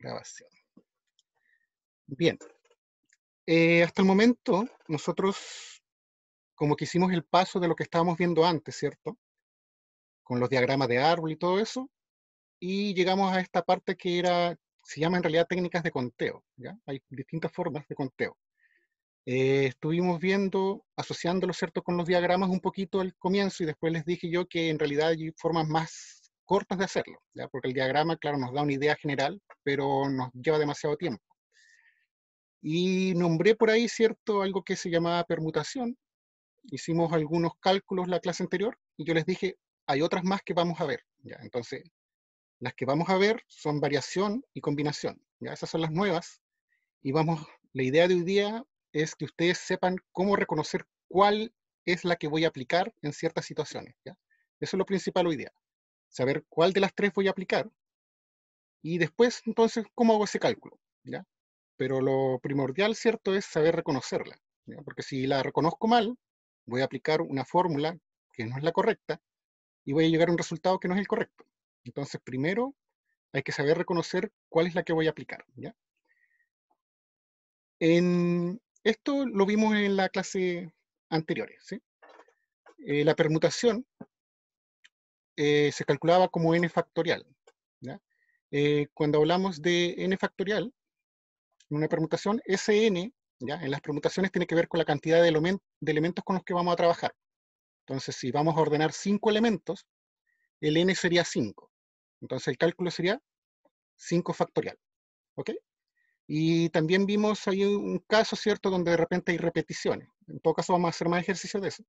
Grabación. Bien. Hasta el momento, nosotros como que hicimos el paso de lo que estábamos viendo antes, ¿cierto? Con los diagramas de árbol y todo eso, y llegamos a esta parte que se llama en realidad técnicas de conteo, ¿ya? Hay distintas formas de conteo. Estuvimos viendo, asociándolo, ¿cierto?, con los diagramas un poquito al comienzo, y después les dije yo que en realidad hay formas más cortas de hacerlo, ¿ya? Porque el diagrama, claro, nos da una idea general, pero nos lleva demasiado tiempo. Y nombré por ahí, ¿cierto?, algo que se llamaba permutación. Hicimos algunos cálculos la clase anterior, y yo les dije, hay otras más que vamos a ver, ¿ya? Entonces, las que vamos a ver son variación y combinación, ¿ya? Esas son las nuevas, y la idea de hoy día es que ustedes sepan cómo reconocer cuál es la que voy a aplicar en ciertas situaciones, ¿ya? Eso es lo principal hoy día, saber cuál de las tres voy a aplicar, y después, entonces, cómo hago ese cálculo, ¿ya? Pero lo primordial, ¿cierto?, es saber reconocerla, ¿ya? Porque si la reconozco mal, voy a aplicar una fórmula que no es la correcta, y voy a llegar a un resultado que no es el correcto. Entonces, primero hay que saber reconocer cuál es la que voy a aplicar, ¿ya? Esto lo vimos en la clase anterior, ¿sí? La permutación se calculaba como n factorial, ¿ya? Cuando hablamos de n factorial, en una permutación, Sn, ¿ya?, en las permutaciones tiene que ver con la cantidad de elementos con los que vamos a trabajar. Entonces, si vamos a ordenar 5 elementos, el n sería 5. Entonces, el cálculo sería 5 factorial, ¿ok? Y también vimos ahí un caso, ¿cierto?, donde de repente hay repeticiones. En todo caso, vamos a hacer más ejercicio de eso.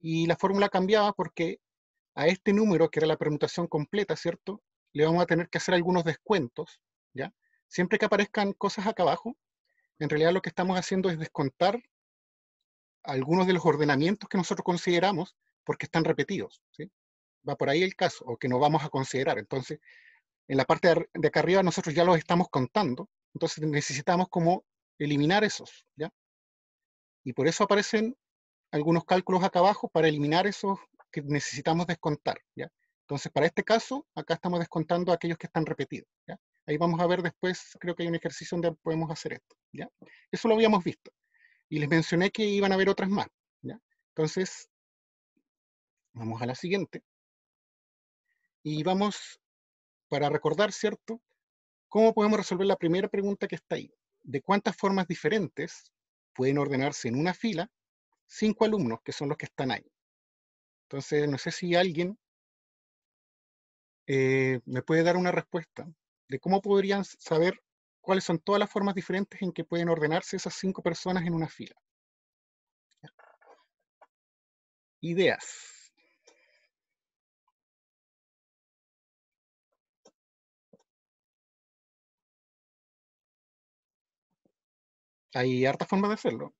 Y la fórmula cambiaba porque a este número, que era la permutación completa, ¿cierto?, le vamos a tener que hacer algunos descuentos, ¿ya? Siempre que aparezcan cosas acá abajo, en realidad lo que estamos haciendo es descontar algunos de los ordenamientos que nosotros consideramos porque están repetidos, ¿sí? Va por ahí el caso, o que no vamos a considerar. Entonces, en la parte de acá arriba nosotros ya los estamos contando, entonces necesitamos como eliminar esos, ¿ya? Y por eso aparecen algunos cálculos acá abajo para eliminar esos que necesitamos descontar, ¿ya? Entonces, para este caso, acá estamos descontando aquellos que están repetidos, ¿ya? Ahí vamos a ver después, creo que hay un ejercicio donde podemos hacer esto, ¿ya? Eso lo habíamos visto. Y les mencioné que iban a haber otras más, ¿ya? Entonces, vamos a la siguiente. Y vamos, para recordar, ¿cierto?, ¿cómo podemos resolver la primera pregunta que está ahí? ¿De cuántas formas diferentes pueden ordenarse en una fila 5 alumnos, que son los que están ahí? Entonces, no sé si alguien me puede dar una respuesta de cómo podrían saber cuáles son todas las formas diferentes en que pueden ordenarse esas 5 personas en una fila. Ideas. Hay hartas formas de hacerlo,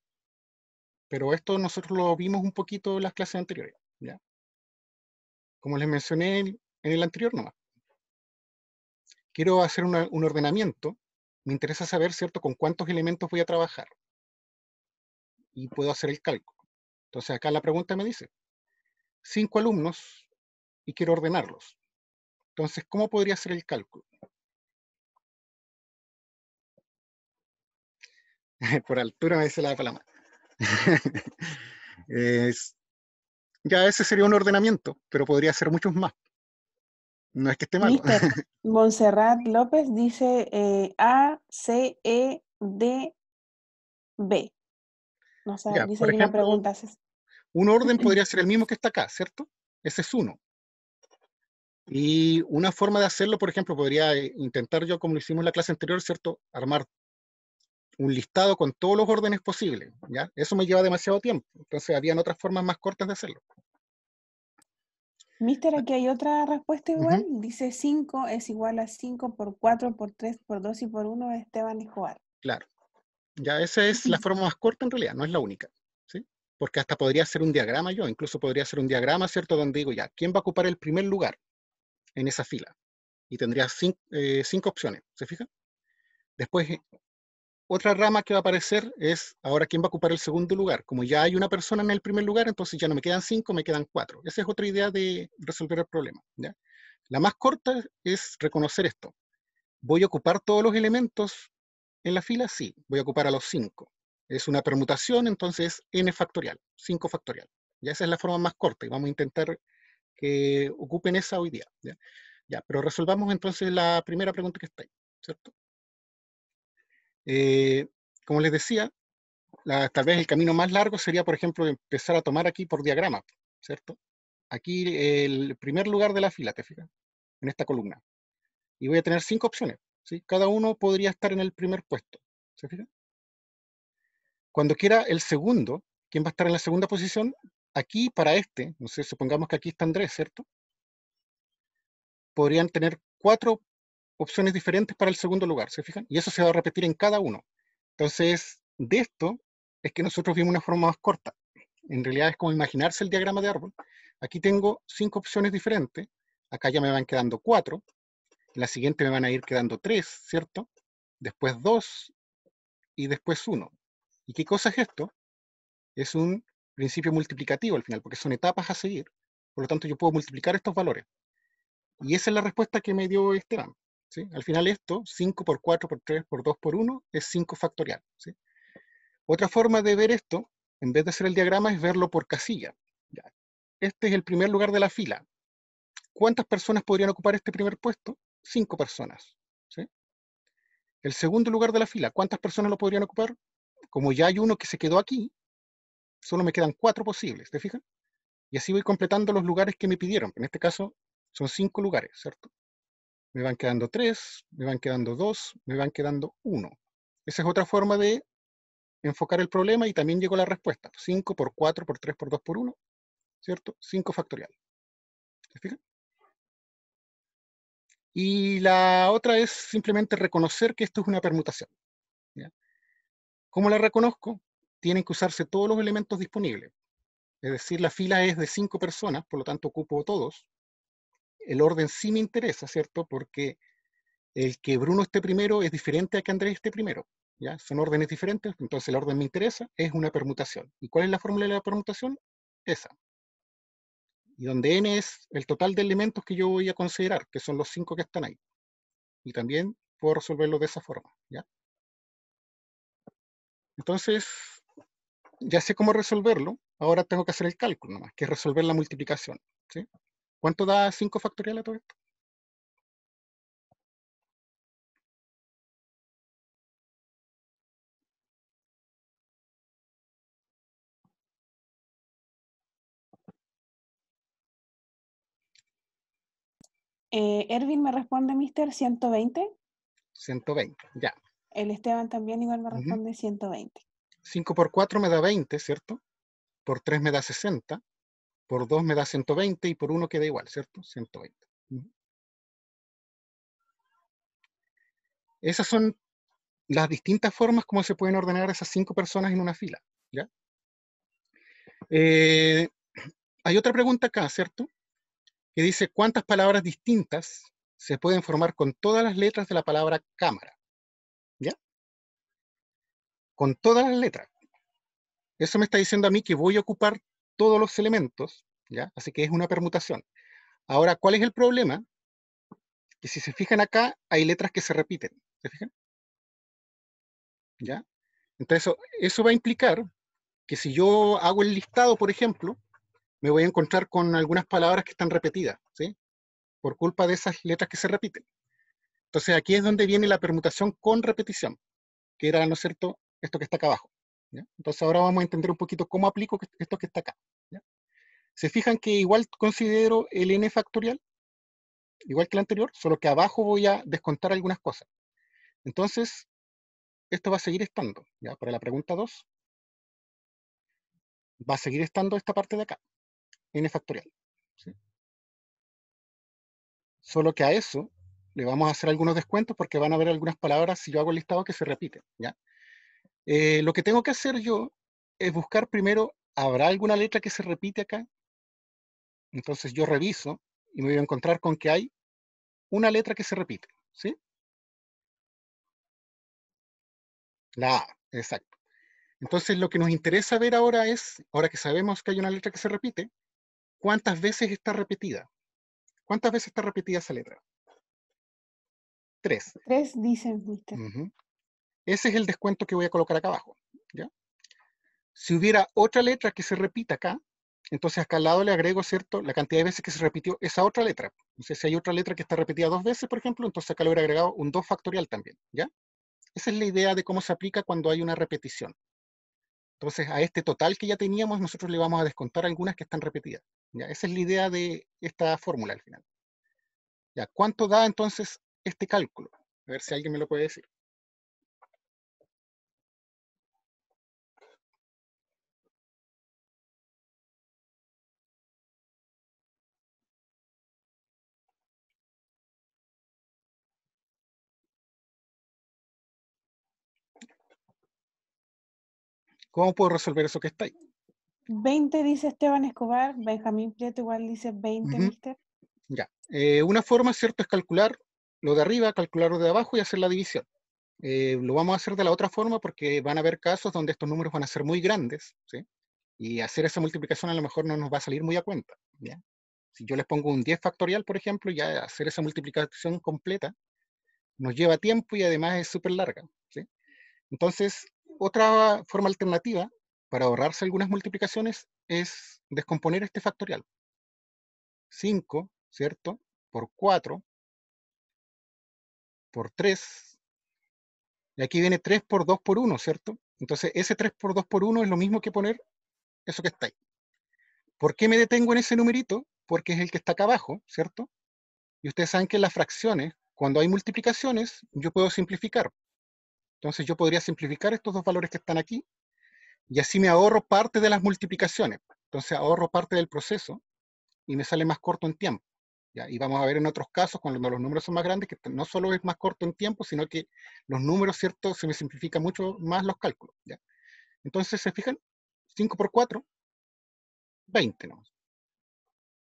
pero esto nosotros lo vimos un poquito en las clases anteriores, ¿ya? Como les mencioné en el anterior nomás. Quiero hacer un ordenamiento, me interesa saber, ¿cierto?, con cuántos elementos voy a trabajar, y puedo hacer el cálculo. Entonces acá la pregunta me dice, 5 alumnos y quiero ordenarlos. Entonces, ¿cómo podría hacer el cálculo? Por altura me dice la palabra. Es- ya ese sería un ordenamiento, pero podría ser muchos más. No es que esté malo. Mister, Montserrat López dice A, C, E, D, B. No sé, Ya, dice por ahí una ejemplo, pregunta. un orden podría ser el mismo que está acá, ¿cierto? Ese es uno. Y una forma de hacerlo, por ejemplo, podría intentar yo, como lo hicimos en la clase anterior, ¿cierto?, armar un listado con todos los órdenes posibles, ¿ya? Eso me lleva demasiado tiempo. Entonces, habían otras formas más cortas de hacerlo. Mister, aquí hay otra respuesta igual. Ujú, Dice 5 es igual a 5 por 4 por 3 por 2 y por 1 Esteban Escobar. claro. Ya esa es la forma más corta en realidad, no es la única, ¿sí? Porque hasta podría ser un diagrama yo, incluso podría ser un diagrama, ¿cierto?, donde digo ya, ¿quién va a ocupar el primer lugar en esa fila? Y tendría 5 opciones, ¿se fijan? Después, otra rama que va a aparecer es, ahora, ¿quién va a ocupar el segundo lugar? Como ya hay una persona en el primer lugar, entonces ya no me quedan 5, me quedan 4. Esa es otra idea de resolver el problema, ¿ya? La más corta es reconocer esto. ¿Voy a ocupar todos los elementos en la fila? Sí, voy a ocupar a los 5. Es una permutación, entonces n factorial, 5 factorial. Ya esa es la forma más corta y vamos a intentar que ocupen esa hoy día. ¿Ya? Ya, pero resolvamos entonces la primera pregunta que está ahí, ¿cierto? Como les decía, tal vez el camino más largo sería, por ejemplo, empezar a tomar aquí por diagrama, ¿cierto? Aquí el primer lugar de la fila, ¿te fijas? En esta columna. Y voy a tener 5 opciones, ¿sí? Cada uno podría estar en el primer puesto, ¿se fijan? Cuando quiera el segundo, ¿quién va a estar en la segunda posición? Aquí para este, no sé, supongamos que aquí está Andrés, ¿cierto? Podrían tener 4 opciones diferentes para el segundo lugar, ¿se fijan? Y eso se va a repetir en cada uno. Entonces, de esto es que nosotros vimos una forma más corta. En realidad es como imaginarse el diagrama de árbol. Aquí tengo 5 opciones diferentes. Acá ya me van quedando 4. En la siguiente me van a ir quedando 3, ¿cierto? Después 2 y después 1. ¿Y qué cosa es esto? Es un principio multiplicativo al final, porque son etapas a seguir. Por lo tanto, yo puedo multiplicar estos valores. Y esa es la respuesta que me dio Esteban. ¿Sí? Al final esto, 5 por 4 por 3 por 2 por 1, es 5 factorial. ¿Sí? Otra forma de ver esto, en vez de hacer el diagrama, es verlo por casilla. Ya. Este es el primer lugar de la fila. ¿Cuántas personas podrían ocupar este primer puesto? 5 personas. ¿Sí? El segundo lugar de la fila, ¿cuántas personas lo podrían ocupar? Como ya hay uno que se quedó aquí, solo me quedan 4 posibles, ¿te fijas? Y así voy completando los lugares que me pidieron. En este caso son 5 lugares, ¿cierto? Me van quedando 3, me van quedando 2, me van quedando 1. Esa es otra forma de enfocar el problema y también llegó la respuesta. 5 por 4 por 3 por 2 por 1, ¿cierto? 5 factorial. ¿Se fijan? Y la otra es simplemente reconocer que esto es una permutación. ¿Ya? ¿Cómo la reconozco? Tienen que usarse todos los elementos disponibles. Es decir, la fila es de 5 personas, por lo tanto ocupo todos. El orden sí me interesa, ¿cierto? Porque el que Bruno esté primero es diferente a que Andrés esté primero. ¿Ya? Son órdenes diferentes, entonces el orden me interesa, es una permutación. ¿Y cuál es la fórmula de la permutación? Esa. Y donde n es el total de elementos que yo voy a considerar, que son los 5 que están ahí. Y también puedo resolverlo de esa forma. ¿Ya? Entonces, ya sé cómo resolverlo, ahora tengo que hacer el cálculo nomás, que es resolver la multiplicación. ¿Sí? ¿Cuánto da 5 factorial a todo esto? Erwin me responde, mister, 120. 120, ya. El Esteban también igual me Uh -huh. responde 120. 5 por 4 me da 20, ¿cierto? Por 3 me da 60. Por 2 me da 120 y por 1 queda igual, ¿cierto? 120. Esas son las distintas formas como se pueden ordenar esas 5 personas en una fila. ¿Ya? Hay otra pregunta acá, ¿cierto? Que dice, ¿cuántas palabras distintas se pueden formar con todas las letras de la palabra cámara? ¿Ya? Con todas las letras. Eso me está diciendo a mí que voy a ocupar todos los elementos, ¿ya? Así que es una permutación. Ahora, ¿cuál es el problema? Que si se fijan acá, hay letras que se repiten. ¿Se fijan? ¿Ya? Entonces, eso va a implicar que si yo hago el listado, por ejemplo, me voy a encontrar con algunas palabras que están repetidas, ¿sí? Por culpa de esas letras que se repiten. Entonces, aquí es donde viene la permutación con repetición, que era, ¿no es cierto?, esto que está acá abajo. ¿Ya? Entonces, ahora vamos a entender un poquito cómo aplico esto que está acá. ¿Ya? Se fijan que igual considero el n factorial, igual que el anterior, solo que abajo voy a descontar algunas cosas. Entonces, esto va a seguir estando, ¿ya? Para la pregunta 2, va a seguir estando esta parte de acá, n factorial. ¿Sí? Solo que a eso le vamos a hacer algunos descuentos porque van a haber algunas palabras, si yo hago el listado, que se repiten. ¿Ya? Lo que tengo que hacer yo es buscar primero, ¿habrá alguna letra que se repite acá? Entonces yo reviso y me voy a encontrar con que hay una letra que se repite. ¿Sí? La A, exacto. Entonces lo que nos interesa ver ahora es, ahora que sabemos que hay una letra que se repite, ¿cuántas veces está repetida? ¿Cuántas veces está repetida esa letra? 3. 3 dicen, mister. Ese es el descuento que voy a colocar acá abajo, ¿ya? Si hubiera otra letra que se repita acá, entonces acá al lado le agrego, ¿cierto?, la cantidad de veces que se repitió esa otra letra. Entonces, si hay otra letra que está repetida 2 veces, por ejemplo, entonces acá le hubiera agregado un 2 factorial también, ¿ya? Esa es la idea de cómo se aplica cuando hay una repetición. Entonces, a este total que ya teníamos, nosotros le vamos a descontar algunas que están repetidas, ¿ya? Esa es la idea de esta fórmula al final. ¿Ya? ¿Cuánto da entonces este cálculo? A ver si alguien me lo puede decir. ¿Cómo puedo resolver eso que está ahí? 20 dice Esteban Escobar, Benjamín Prieto igual dice 20, mister. Ya. Una forma, ¿cierto?, es calcular lo de arriba, calcular lo de abajo y hacer la división. Lo vamos a hacer de la otra forma porque van a haber casos donde estos números van a ser muy grandes, ¿sí? Y hacer esa multiplicación a lo mejor no nos va a salir muy a cuenta, ¿ya? Si yo les pongo un 10 factorial, por ejemplo, ya hacer esa multiplicación completa nos lleva tiempo y además es súper larga, ¿sí? Entonces, otra forma alternativa para ahorrarse algunas multiplicaciones es descomponer este factorial. 5, ¿cierto?, por 4, por 3, y aquí viene 3 por 2 por 1, ¿cierto? Entonces, ese 3 por 2 por 1 es lo mismo que poner eso que está ahí. ¿Por qué me detengo en ese numerito? Porque es el que está acá abajo, ¿cierto? Y ustedes saben que en las fracciones, cuando hay multiplicaciones, yo puedo simplificar. Entonces, yo podría simplificar estos dos valores que están aquí, y así me ahorro parte de las multiplicaciones. Entonces, ahorro parte del proceso, y me sale más corto en tiempo. ¿Ya? Y vamos a ver en otros casos, cuando los números son más grandes, que no solo es más corto en tiempo, sino que los números, ¿cierto?, se me simplifican mucho más los cálculos. ¿Ya? Entonces, ¿se fijan? 5 por 4, 20, ¿no?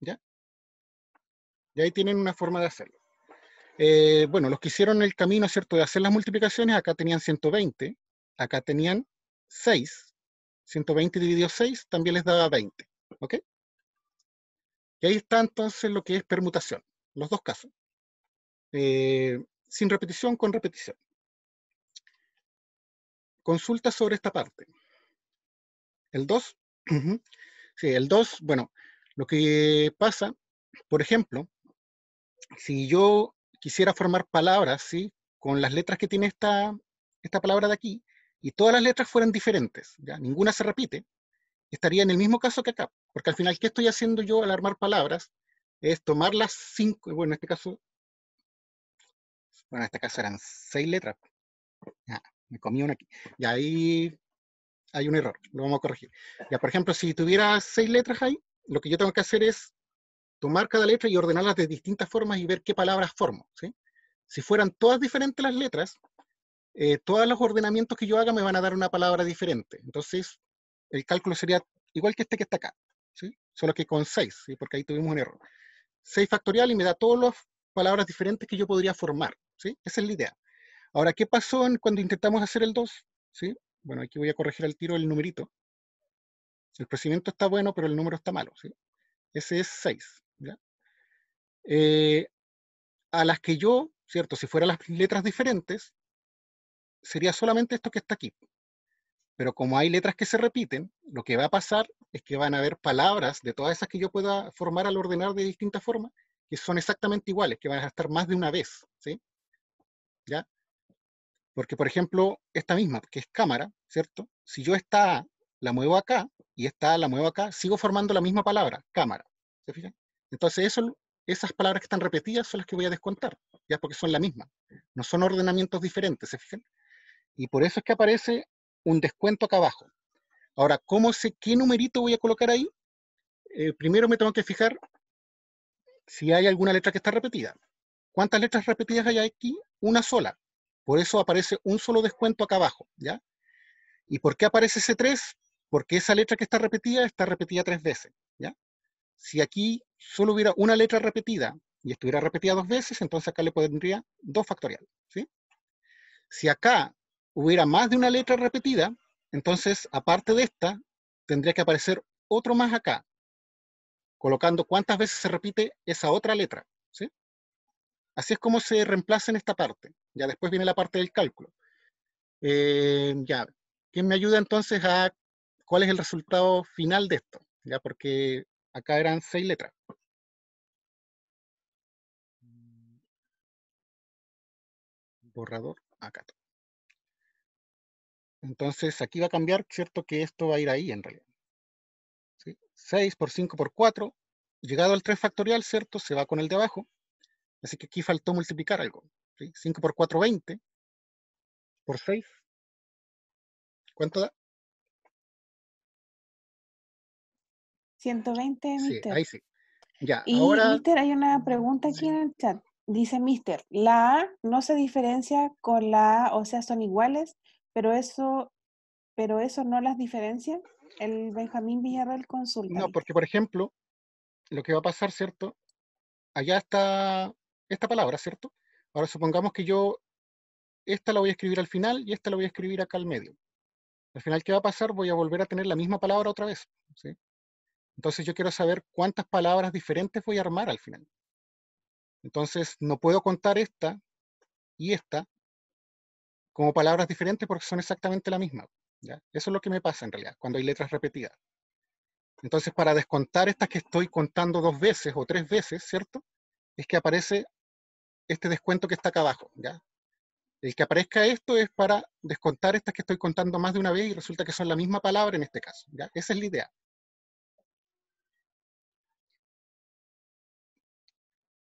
¿Ya? Y ahí tienen una forma de hacerlo. Bueno, los que hicieron el camino, ¿cierto?, de hacer las multiplicaciones, acá tenían 120, acá tenían 6, 120 dividido 6 también les daba 20, ¿ok? Y ahí está entonces lo que es permutación, los dos casos. Sin repetición, con repetición. Consulta sobre esta parte. El 2, sí, el 2, bueno, lo que pasa, por ejemplo, si yo quisiera formar palabras, ¿sí?, con las letras que tiene esta palabra de aquí, y todas las letras fueran diferentes, ¿ya? Ninguna se repite, estaría en el mismo caso que acá, porque al final, ¿qué estoy haciendo yo al armar palabras? Es tomar las 5, bueno, en este caso, bueno, en este caso eran 6 letras, ya, me comí una aquí, y ahí hay un error, lo vamos a corregir. Ya, por ejemplo, si tuviera 6 letras ahí, lo que yo tengo que hacer es tomar cada letra y ordenarlas de distintas formas y ver qué palabras formo, ¿sí? Si fueran todas diferentes las letras, todos los ordenamientos que yo haga me van a dar una palabra diferente. Entonces, el cálculo sería igual que este que está acá, ¿sí? Solo que con 6, ¿sí? Porque ahí tuvimos un error. 6 factorial y me da todas las palabras diferentes que yo podría formar, ¿sí? Esa es la idea. Ahora, ¿qué pasó cuando intentamos hacer el 2? ¿Sí? Bueno, aquí voy a corregir al tiro el numerito. El procedimiento está bueno, pero el número está malo, ¿sí? Ese es 6, ¿ya? A las que yo, ¿cierto? Si fueran las letras diferentes, sería solamente esto que está aquí. Pero como hay letras que se repiten, lo que va a pasar es que van a haber palabras de todas esas que yo pueda formar al ordenar de distintas formas, que son exactamente iguales, que van a estar más de una vez, ¿sí? ¿Ya? Porque, por ejemplo, esta misma, que es cámara, ¿cierto? Si yo esta la muevo acá y esta la muevo acá, sigo formando la misma palabra, cámara. ¿Se fijan? Entonces, esas palabras que están repetidas son las que voy a descontar, ya porque son la misma. No son ordenamientos diferentes, ¿se fijan? Y por eso es que aparece un descuento acá abajo. Ahora, ¿cómo sé qué numerito voy a colocar ahí? Primero me tengo que fijar si hay alguna letra que está repetida. ¿Cuántas letras repetidas hay aquí? Una sola. Por eso aparece un solo descuento acá abajo, ¿ya? ¿Y por qué aparece ese 3? Porque esa letra que está repetida 3 veces, ¿ya? Si aquí solo hubiera una letra repetida y estuviera repetida 2 veces, entonces acá le pondría 2 factorial, ¿sí? Si acá hubiera más de una letra repetida, entonces, aparte de esta, tendría que aparecer otro más acá, colocando cuántas veces se repite esa otra letra, ¿sí? Así es como se reemplaza en esta parte. Ya después viene la parte del cálculo. Ya, ¿quién me ayuda entonces a cuál es el resultado final de esto? Ya, porque acá eran 6 letras. Borrador, acá. Entonces aquí va a cambiar, ¿cierto? Que esto va a ir ahí en realidad. ¿Sí? 6 por 5 por 4. Llegado al 3 factorial, ¿cierto? Se va con el de abajo. Así que aquí faltó multiplicar algo. ¿Sí? 5 por 4, 20. Por 6, ¿cuánto da? 120, Sí, mister. ahí sí. Ya, Y, ahora mister, hay una pregunta aquí sí. en el chat. Dice, mister, la A no se diferencia con la A, o sea, son iguales, pero eso no las diferencia. El Benjamín Villarreal consulta, No, mister. porque por ejemplo, lo que va a pasar, ¿cierto? Allá está esta palabra, ¿cierto? Ahora supongamos que yo esta la voy a escribir al final y esta la voy a escribir acá al medio. Al final, ¿qué va a pasar? Voy a volver a tener la misma palabra otra vez, ¿sí? Entonces yo quiero saber cuántas palabras diferentes voy a armar al final. Entonces no puedo contar esta y esta como palabras diferentes porque son exactamente la misma. ¿Ya? Eso es lo que me pasa en realidad, cuando hay letras repetidas. Entonces, para descontar estas que estoy contando 2 veces o 3 veces, ¿cierto? Es que aparece este descuento que está acá abajo, ¿ya? El que aparezca esto es para descontar estas que estoy contando más de una vez y resulta que son la misma palabra en este caso, ¿ya? Esa es la idea.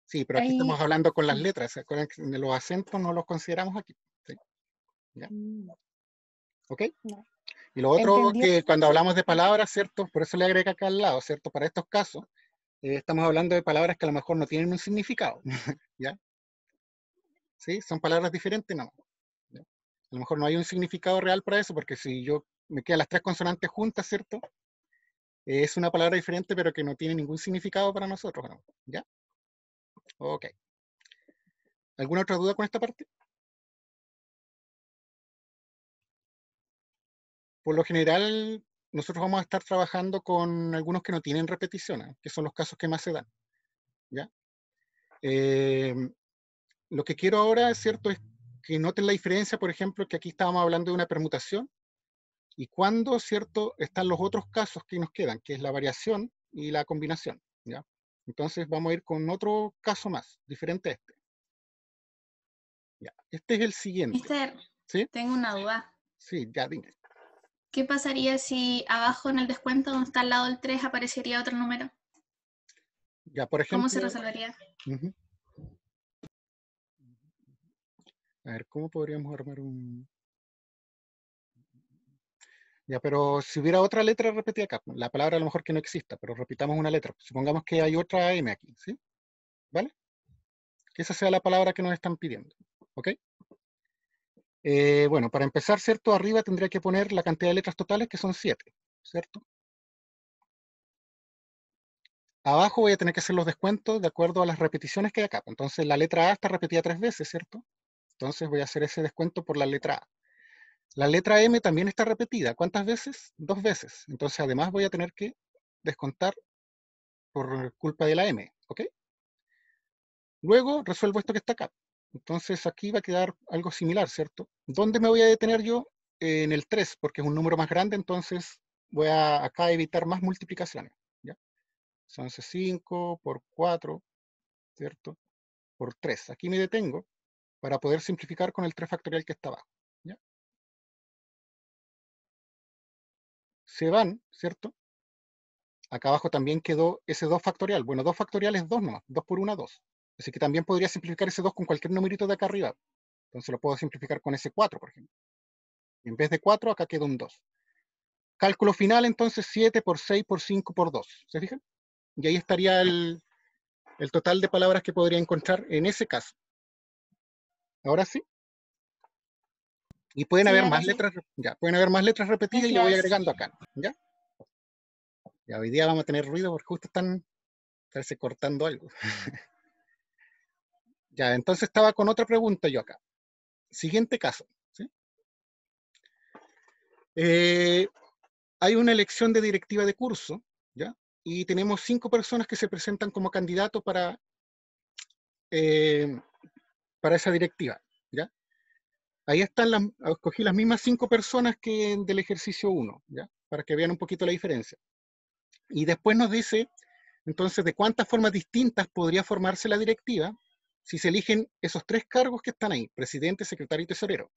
Sí, pero aquí estamos Ahí, hablando con las letras, ¿se acuerdan que los acentos no los consideramos aquí? ¿Sí? ¿Ya? ¿Ok? no. Y lo otro ¿Entendió? que cuando hablamos de palabras, ¿cierto? Por eso le agrega acá al lado, ¿cierto? Para estos casos, estamos hablando de palabras que a lo mejor no tienen un significado, ¿ya? ¿Sí? Son palabras diferentes, no. ¿Ya? A lo mejor no hay un significado real para eso, porque si yo me quedan las 3 consonantes juntas, ¿cierto? Es una palabra diferente, pero que no tiene ningún significado para nosotros, ¿no? ¿Ya? Ok. ¿Alguna otra duda con esta parte? Por lo general, nosotros vamos a estar trabajando con algunos que no tienen repeticiones, que son los casos que más se dan, ¿ya? Eh, lo que quiero ahora, ¿cierto? Es que noten la diferencia, por ejemplo, que aquí estábamos hablando de una permutación y cuando, ¿cierto? Están los otros casos que nos quedan, que es la variación y la combinación, ¿ya? Entonces vamos a ir con otro caso más, diferente a este. ¿Ya? Este es el siguiente, Mister, ¿sí? tengo una duda. Sí, ya dime. ¿Qué pasaría si abajo en el descuento donde está al lado del 3 aparecería otro número? Ya, por ¿Cómo se ejemplo, resolvería? uh-huh. A ver, ¿cómo podríamos armar un...? Ya, pero si hubiera otra letra repetida acá, la palabra a lo mejor que no exista, pero repitamos una letra. Supongamos que hay otra M aquí, ¿sí? ¿Vale? Que esa sea la palabra que nos están pidiendo, ¿ok? Bueno, para empezar, ¿cierto? Arriba tendría que poner la cantidad de letras totales, que son 7, ¿cierto? Abajo voy a tener que hacer los descuentos de acuerdo a las repeticiones que hay acá. Entonces la letra A está repetida 3 veces, ¿cierto? Entonces voy a hacer ese descuento por la letra A. La letra M también está repetida. ¿Cuántas veces? 2 veces. Entonces además voy a tener que descontar por culpa de la M, ¿ok? Luego resuelvo esto que está acá. Entonces aquí va a quedar algo similar, ¿cierto? ¿Dónde me voy a detener yo? En el 3, porque es un número más grande, entonces voy a acá evitar más multiplicaciones, ¿ya? Entonces 5 por 4, ¿cierto? Por 3. Aquí me detengo para poder simplificar con el 3 factorial que está abajo, ¿ya? Se van, ¿cierto? Acá abajo también quedó ese 2 factorial. Bueno, 2 factorial es 2 nomás. 2 por 1, 2. Así que también podría simplificar ese 2 con cualquier numerito de acá arriba. Entonces lo puedo simplificar con ese 4, por ejemplo. En vez de 4, acá queda un 2. Cálculo final, entonces 7 por 6 por 5 por 2. ¿Se fijan? Y ahí estaría el total de palabras que podría encontrar en ese caso. Ahora sí. Y pueden Sí, haber ahora más sí. letras, ya, pueden haber más letras repetidas y le voy Gracias. agregando acá, ¿ya? Ya hoy día vamos a tener ruido porque justo están parece cortando algo. Ya, entonces estaba con otra pregunta yo acá. Siguiente caso, ¿sí? Eh, hay una elección de directiva de curso, ¿ya? Y tenemos 5 personas que se presentan como candidatos para para esa directiva, ¿ya? Ahí están escogí las mismas 5 personas que del ejercicio 1, ¿ya? Para que vean un poquito la diferencia. Y después nos dice, entonces, de cuántas formas distintas podría formarse la directiva si se eligen esos 3 cargos que están ahí, presidente, secretario y tesorero.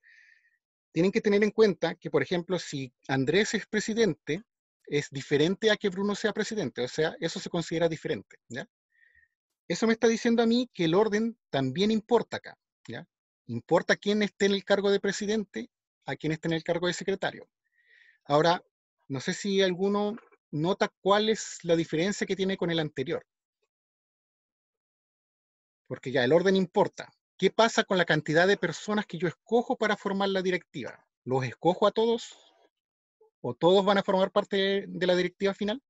Tienen que tener en cuenta que, por ejemplo, si Andrés es presidente, es diferente a que Bruno sea presidente, o sea, eso se considera diferente, ¿ya? Eso me está diciendo a mí que el orden también importa acá, ¿ya? Importa quién esté en el cargo de presidente a quién esté en el cargo de secretario. Ahora, no sé si alguno nota cuál es la diferencia que tiene con el anterior. Porque ya el orden importa. ¿Qué pasa con la cantidad de personas que yo escojo para formar la directiva? ¿Los escojo a todos? ¿O todos van a formar parte de la directiva final?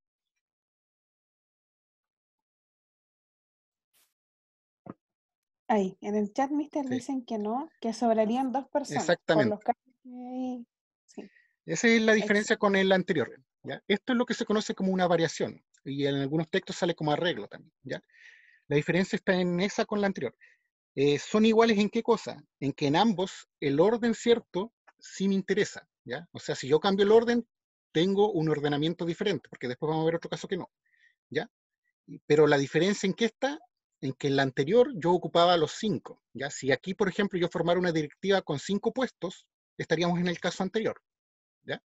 Ahí, en el chat, Mister, Sí, dicen que no, que sobrarían 2 personas por los exactamente. cambios que hay. Sí, Esa es la diferencia exacto. con el anterior, ¿ya? Esto es lo que se conoce como una variación, y en algunos textos sale como arreglo también, ¿ya? La diferencia está en esa con la anterior. ¿Son iguales en qué cosa? En que en ambos el orden cierto sí me interesa, ¿ya? O sea, si yo cambio el orden, tengo un ordenamiento diferente, porque después vamos a ver otro caso que no, ¿ya? Pero la diferencia en qué está, en que en la anterior yo ocupaba los 5, ¿ya? Si aquí, por ejemplo, yo formara una directiva con 5 puestos, estaríamos en el caso anterior, ¿ya?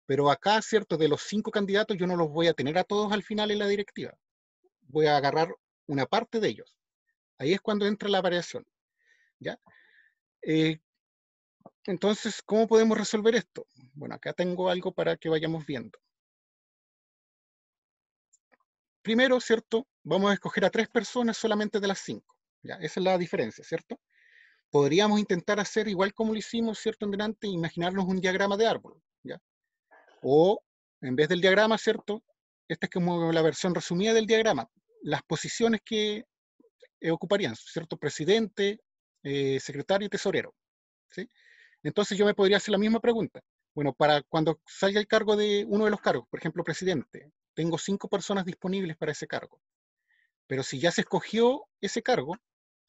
Pero acá, cierto, de los 5 candidatos yo no los voy a tener a todos al final en la directiva. Voy a agarrar una parte de ellos. Ahí es cuando entra la variación, ¿ya? Eh, entonces, ¿cómo podemos resolver esto? Bueno, acá tengo algo para que vayamos viendo. Primero, ¿cierto? Vamos a escoger a 3 personas solamente de las 5. ¿Ya? Esa es la diferencia, ¿cierto? Podríamos intentar hacer igual como lo hicimos, ¿cierto? En delante, imaginarnos un diagrama de árbol, ¿ya? O, en vez del diagrama, ¿cierto? Esta es como la versión resumida del diagrama. Las posiciones que ocuparían, ¿cierto? Presidente, secretario y tesorero, ¿sí? Entonces yo me podría hacer la misma pregunta. Bueno, para cuando salga el cargo de uno de los cargos, por ejemplo, presidente, tengo 5 personas disponibles para ese cargo. Pero si ya se escogió ese cargo,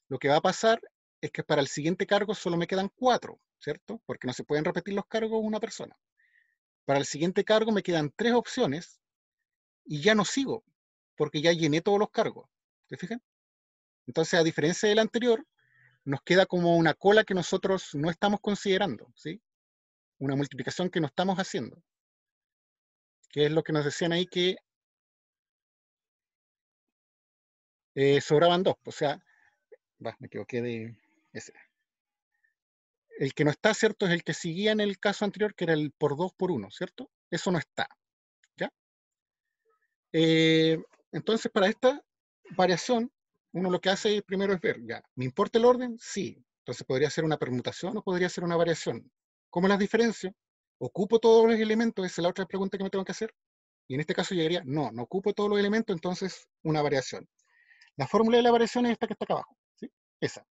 lo que va a pasar es que para el siguiente cargo solo me quedan 4, ¿cierto? Porque no se pueden repetir los cargos una persona. Para el siguiente cargo me quedan 3 opciones y ya no sigo, porque ya llené todos los cargos. ¿Te fijas? Entonces, a diferencia del anterior, nos queda como una cola que nosotros no estamos considerando, ¿sí? Una multiplicación que no estamos haciendo, que es lo que nos decían ahí que sobraban 2. O sea, me equivoqué de ese. El que no está, ¿cierto? Es el que seguía en el caso anterior, que era el por 2 por 1, ¿cierto? Eso no está, ¿ya? Entonces, para esta variación, uno lo que hace primero es ver, ¿ya? ¿Me importa el orden? Sí. Entonces, podría ser una permutación o podría ser una variación. ¿Cómo las diferencio? ¿Ocupo todos los elementos? Esa es la otra pregunta que me tengo que hacer. Y en este caso yo diría, no ocupo todos los elementos, entonces una variación. La fórmula de la variación es esta que está acá abajo, ¿sí? Esa.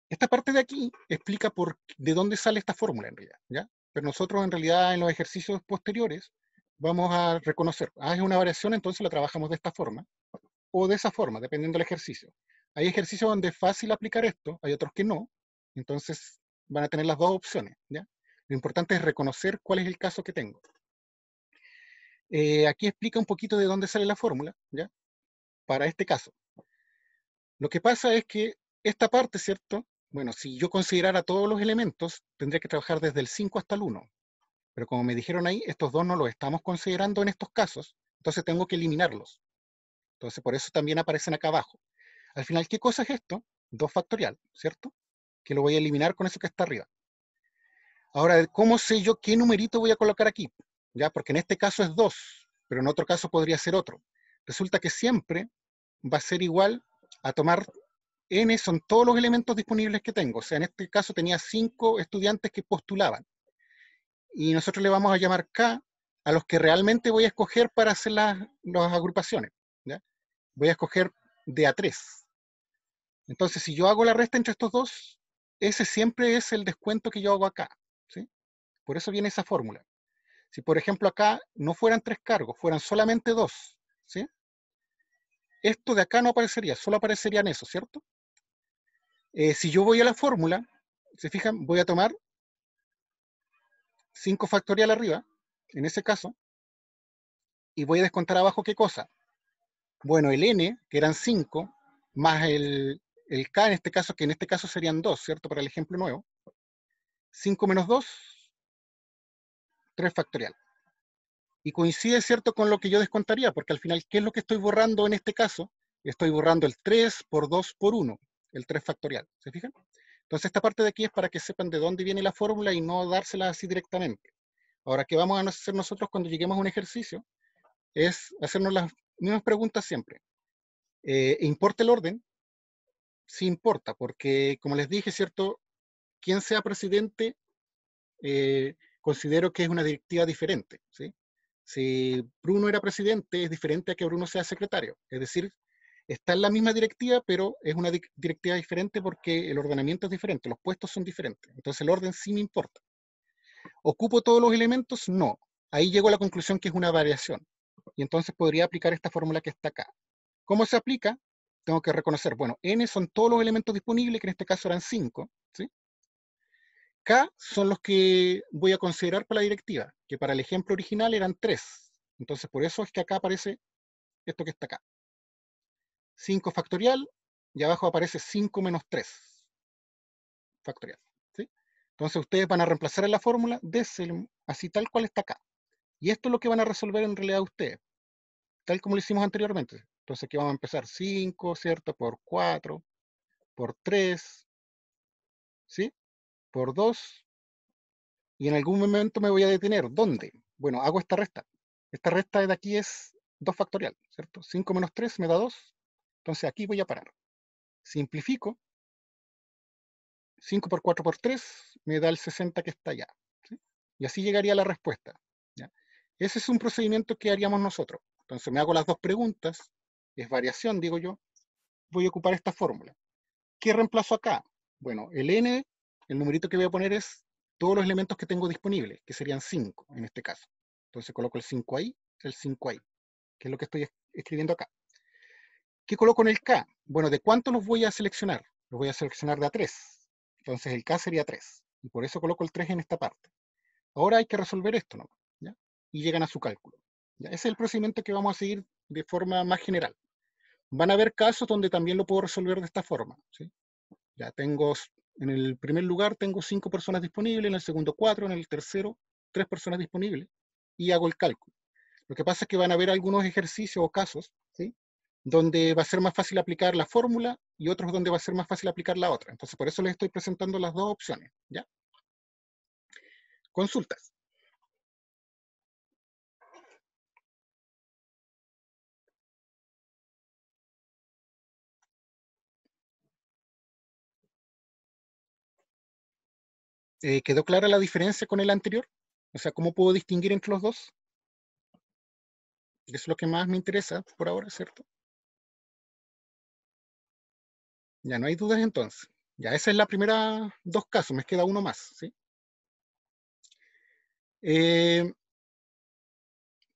Esta parte de aquí explica de dónde sale esta fórmula en realidad, ¿ya? Pero nosotros en realidad en los ejercicios posteriores vamos a reconocer, es una variación, entonces la trabajamos de esta forma o de esa forma, dependiendo del ejercicio. Hay ejercicios donde es fácil aplicar esto, hay otros que no, entonces van a tener las 2 opciones, ¿ya? Lo importante es reconocer cuál es el caso que tengo. Aquí explica un poquito de dónde sale la fórmula, ¿ya? Para este caso. Lo que pasa es que esta parte, ¿cierto? Bueno, si yo considerara todos los elementos, tendría que trabajar desde el 5 hasta el 1. Pero como me dijeron ahí, estos 2 no los estamos considerando en estos casos, entonces tengo que eliminarlos. Entonces, por eso también aparecen acá abajo. Al final, ¿qué cosa es esto? 2 factorial, ¿cierto? Que lo voy a eliminar con eso que está arriba. Ahora, ¿cómo sé yo qué numerito voy a colocar aquí? ¿Ya? Porque en este caso es 2, pero en otro caso podría ser otro. Resulta que siempre va a ser igual a tomar n, son todos los elementos disponibles que tengo. O sea, en este caso tenía 5 estudiantes que postulaban. Y nosotros le vamos a llamar K a los que realmente voy a escoger para hacer las agrupaciones, ¿ya? Voy a escoger de a 3. Entonces, si yo hago la resta entre estos dos, ese siempre es el descuento que yo hago acá, ¿sí? Por eso viene esa fórmula. Si, por ejemplo, acá no fueran 3 cargos, fueran solamente 2, ¿sí? Esto de acá no aparecería, solo aparecerían esos, ¿cierto? Si yo voy a la fórmula, se fijan, voy a tomar 5 factorial arriba, en ese caso, y voy a descontar abajo ¿qué cosa? Bueno, el n, que eran 5, más el k en este caso, que en este caso serían 2, ¿cierto? Para el ejemplo nuevo. 5 menos 2, 3 factorial. Y coincide, ¿cierto?, con lo que yo descontaría, porque al final, ¿qué es lo que estoy borrando en este caso? Estoy borrando el 3 por 2 por 1, el 3 factorial. ¿Se fijan? Entonces, esta parte de aquí es para que sepan de dónde viene la fórmula y no dársela así directamente. Ahora, ¿qué vamos a hacer nosotros cuando lleguemos a un ejercicio? Es hacernos las mismas preguntas siempre. ¿Importa el orden? Sí importa, porque como les dije, ¿cierto? Quien sea presidente, considero que es una directiva diferente, ¿sí? Si Bruno era presidente, es diferente a que Bruno sea secretario. Es decir, está en la misma directiva, pero es una directiva diferente porque el ordenamiento es diferente, los puestos son diferentes. Entonces el orden sí me importa. ¿Ocupo todos los elementos? No. Ahí llego a la conclusión que es una variación. Y entonces podría aplicar esta fórmula que está acá. ¿Cómo se aplica? Tengo que reconocer, bueno, n son todos los elementos disponibles, que en este caso eran 5, ¿sí? K son los que voy a considerar para la directiva, que para el ejemplo original eran 3. Entonces, por eso es que acá aparece esto que está acá. 5 factorial, y abajo aparece 5 menos 3 factorial, ¿sí? Entonces, ustedes van a reemplazar en la fórmula así tal cual está acá. Y esto es lo que van a resolver en realidad ustedes, tal como lo hicimos anteriormente. Entonces, aquí vamos a empezar 5, ¿cierto? Por 4, por 3, ¿sí? Por 2, y en algún momento me voy a detener. ¿Dónde? Bueno, hago esta resta. Esta resta de aquí es 2 factorial, ¿cierto? 5 menos 3 me da 2. Entonces aquí voy a parar. Simplifico. 5 por 4 por 3 me da el 60 que está allá, ¿sí? Y así llegaría a la respuesta, ¿ya? Ese es un procedimiento que haríamos nosotros. Entonces me hago las dos preguntas. Es variación, digo yo. Voy a ocupar esta fórmula. ¿Qué reemplazo acá? Bueno, el n, el numerito que voy a poner es todos los elementos que tengo disponibles, que serían 5 en este caso. Entonces coloco el 5 ahí, el 5 ahí, que es lo que estoy escribiendo acá. ¿Qué coloco en el k? Bueno, ¿de cuánto los voy a seleccionar? Los voy a seleccionar de a 3. Entonces el k sería 3. Y por eso coloco el 3 en esta parte. Ahora hay que resolver esto, ¿no? ¿Ya? Y llegan a su cálculo. ¿Ya? Ese es el procedimiento que vamos a seguir de forma más general. Van a haber casos donde también lo puedo resolver de esta forma, ¿sí? Ya tengo, en el primer lugar tengo 5 personas disponibles, en el segundo 4, en el tercero 3 personas disponibles, y hago el cálculo. Lo que pasa es que van a haber algunos ejercicios o casos, ¿sí?, donde va a ser más fácil aplicar la fórmula y otros donde va a ser más fácil aplicar la otra. Entonces, por eso les estoy presentando las dos opciones, ¿ya? Consultas. ¿Quedó clara la diferencia con el anterior? O sea, ¿cómo puedo distinguir entre los dos? Eso es lo que más me interesa por ahora, ¿cierto? Ya no hay dudas entonces. Ya esa es la primera dos casos, me queda uno más, ¿sí?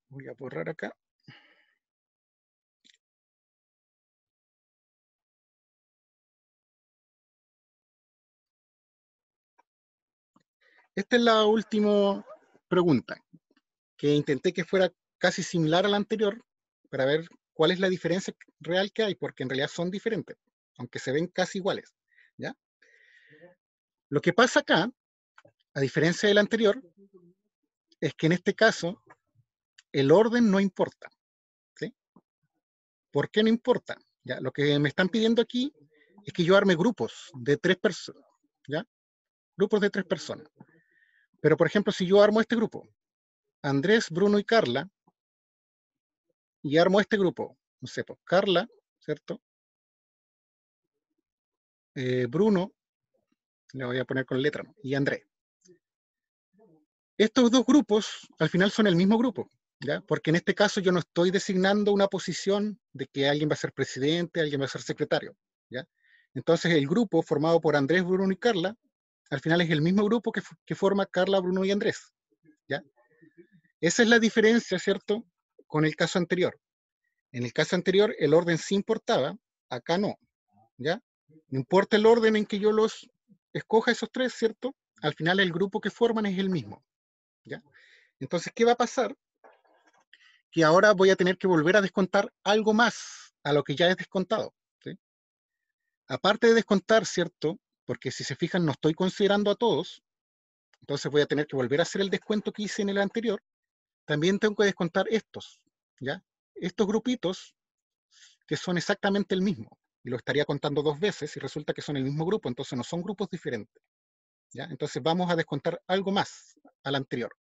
Voy a borrar acá. Esta es la última pregunta, que intenté que fuera casi similar a la anterior para ver cuál es la diferencia real que hay, porque en realidad son diferentes, aunque se ven casi iguales, ¿ya? Lo que pasa acá, a diferencia del anterior, es que en este caso el orden no importa, ¿sí? ¿Por qué no importa? ¿Ya? Lo que me están pidiendo aquí es que yo arme grupos de 3 personas, ¿ya? Grupos de 3 personas. Pero, por ejemplo, si yo armo este grupo, Andrés, Bruno y Carla, y armo este grupo, no sé, pues Carla, ¿cierto? Bruno, le voy a poner con letra, ¿no?, y Andrés. Estos dos grupos al final son el mismo grupo, ¿ya? Porque en este caso yo no estoy designando una posición de que alguien va a ser presidente, alguien va a ser secretario, ¿ya? Entonces el grupo formado por Andrés, Bruno y Carla, al final es el mismo grupo que forma Carla, Bruno y Andrés, ¿ya? Esa es la diferencia, ¿cierto?, con el caso anterior. En el caso anterior el orden sí importaba, acá no, ¿ya? No importa el orden en que yo los escoja esos tres, ¿cierto? Al final el grupo que forman es el mismo, ¿ya? Entonces, ¿qué va a pasar? Que ahora voy a tener que volver a descontar algo más a lo que ya es descontado, ¿sí? Aparte de descontar, ¿cierto? Porque si se fijan, no estoy considerando a todos, entonces voy a tener que volver a hacer el descuento que hice en el anterior. También tengo que descontar estos, ¿ya? Estos grupitos que son exactamente el mismo. Y lo estaría contando dos veces y resulta que son el mismo grupo, entonces no son grupos diferentes, ¿ya? Entonces vamos a descontar algo más al anterior.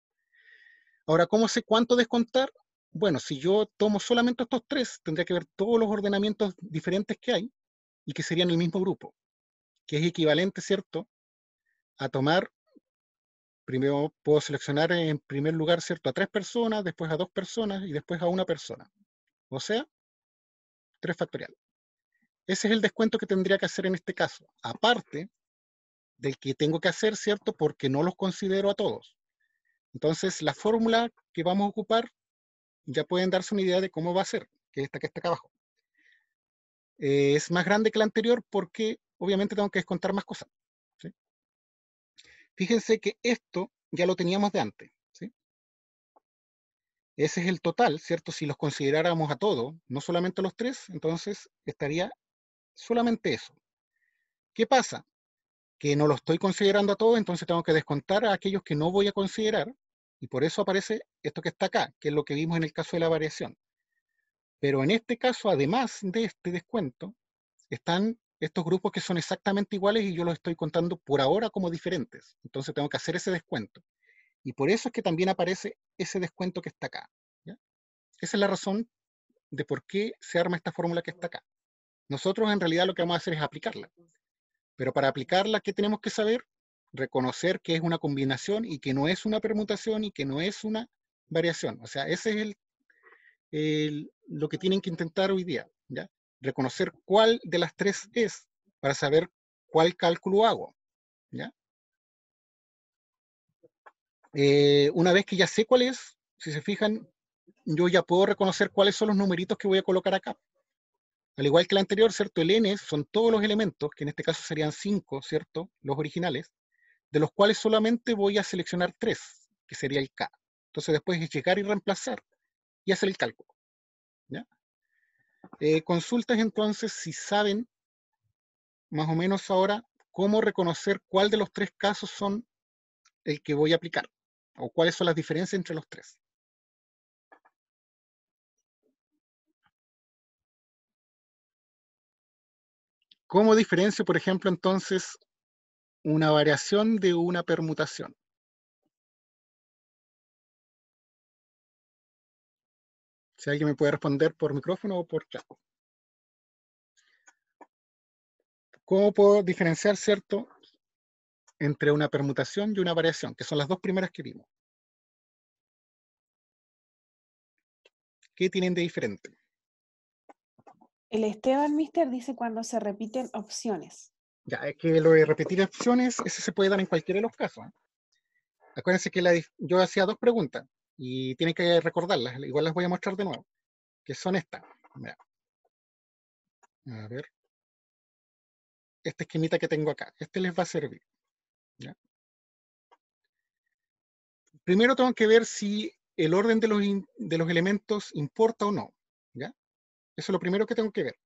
Ahora, ¿cómo sé cuánto descontar? Bueno, si yo tomo solamente estos tres, tendría que ver todos los ordenamientos diferentes que hay y que serían el mismo grupo, que es equivalente, ¿cierto? A tomar, primero puedo seleccionar en primer lugar, ¿cierto? A 3 personas, después a 2 personas y después a una persona. O sea, 3 factorial. Ese es el descuento que tendría que hacer en este caso, aparte del que tengo que hacer, ¿cierto? Porque no los considero a todos. Entonces, la fórmula que vamos a ocupar ya pueden darse una idea de cómo va a ser, que es esta que está acá abajo. Es más grande que la anterior porque obviamente tengo que descontar más cosas, ¿sí? Fíjense que esto ya lo teníamos de antes, ¿sí? Ese es el total, ¿cierto? Si los consideráramos a todos, no solamente a los tres, entonces estaría solamente eso. ¿Qué pasa? Que no lo estoy considerando a todos, entonces tengo que descontar a aquellos que no voy a considerar, y por eso aparece esto que está acá, que es lo que vimos en el caso de la variación. Pero en este caso, además de este descuento, están estos grupos que son exactamente iguales y yo los estoy contando por ahora como diferentes. Entonces tengo que hacer ese descuento. Y por eso es que también aparece ese descuento que está acá, ¿ya? Esa es la razón de por qué se arma esta fórmula que está acá. Nosotros en realidad lo que vamos a hacer es aplicarla. Pero para aplicarla, ¿qué tenemos que saber? Reconocer que es una combinación y que no es una permutación y que no es una variación. O sea, ese es lo que tienen que intentar hoy día, ¿ya? Reconocer cuál de las tres es para saber cuál cálculo hago, ¿ya? Una vez que ya sé cuál es, si se fijan, yo ya puedo reconocer cuáles son los numeritos que voy a colocar acá. Al igual que la anterior, ¿cierto? El n son todos los elementos, que en este caso serían 5, ¿cierto? Los originales, de los cuales solamente voy a seleccionar 3, que sería el k. Entonces después es llegar y reemplazar y hacer el cálculo, ¿ya? Consultas entonces si saben más o menos ahora cómo reconocer cuál de los tres casos son el que voy a aplicar o cuáles son las diferencias entre los tres. ¿Cómo diferencio, por ejemplo, entonces una variación de una permutación? Si alguien me puede responder por micrófono o por chat. ¿Cómo puedo diferenciar, cierto, entre una permutación y una variación, que son las dos primeras que vimos? ¿Qué tienen de diferente? El Esteban Mister dice cuando se repiten opciones. Ya, es que lo de repetir opciones, ese se puede dar en cualquiera de los casos, ¿eh? Acuérdense que yo hacía dos preguntas y tienen que recordarlas, igual las voy a mostrar de nuevo, que son estas. Mira. A ver. Esta esquemita que tengo acá, este les va a servir, ¿ya? Primero tengo que ver si el orden de los elementos importa o no, ¿ya? Eso es lo primero que tengo que ver.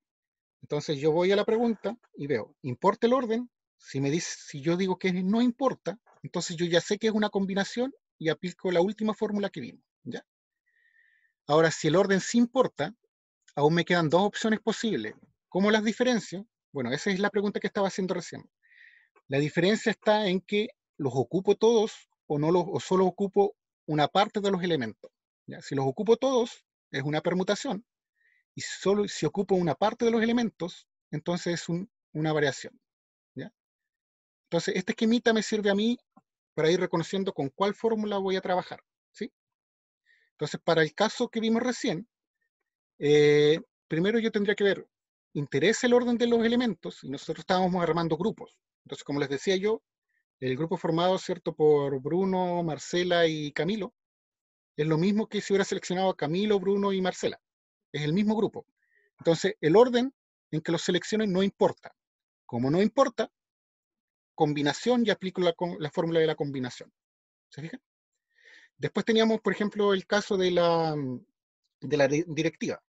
Entonces yo voy a la pregunta y veo, ¿importa el orden? Si yo digo que no importa, entonces yo ya sé que es una combinación y aplico la última fórmula que vimos, ¿ya? Ahora, si el orden sí importa, aún me quedan dos opciones posibles. ¿Cómo las diferencio? Bueno, esa es la pregunta que estaba haciendo recién. La diferencia está en que los ocupo todos o solo ocupo una parte de los elementos, ¿ya? Si los ocupo todos, es una permutación. Y solo si ocupo una parte de los elementos, entonces es una variación, ¿ya? Entonces, este esquemita me sirve a mí para ir reconociendo con cuál fórmula voy a trabajar, ¿sí? Entonces, para el caso que vimos recién, primero yo tendría que ver, ¿interesa el orden de los elementos? Y nosotros estábamos armando grupos. Entonces, como les decía yo, el grupo formado, ¿cierto?, por Bruno, Marcela y Camilo, es lo mismo que si hubiera seleccionado a Camilo, Bruno y Marcela. Es el mismo grupo. Entonces, el orden en que los seleccionen no importa. Como no importa, combinación y aplico la fórmula de la combinación. ¿Se fijan? Después teníamos, por ejemplo, el caso de la directiva.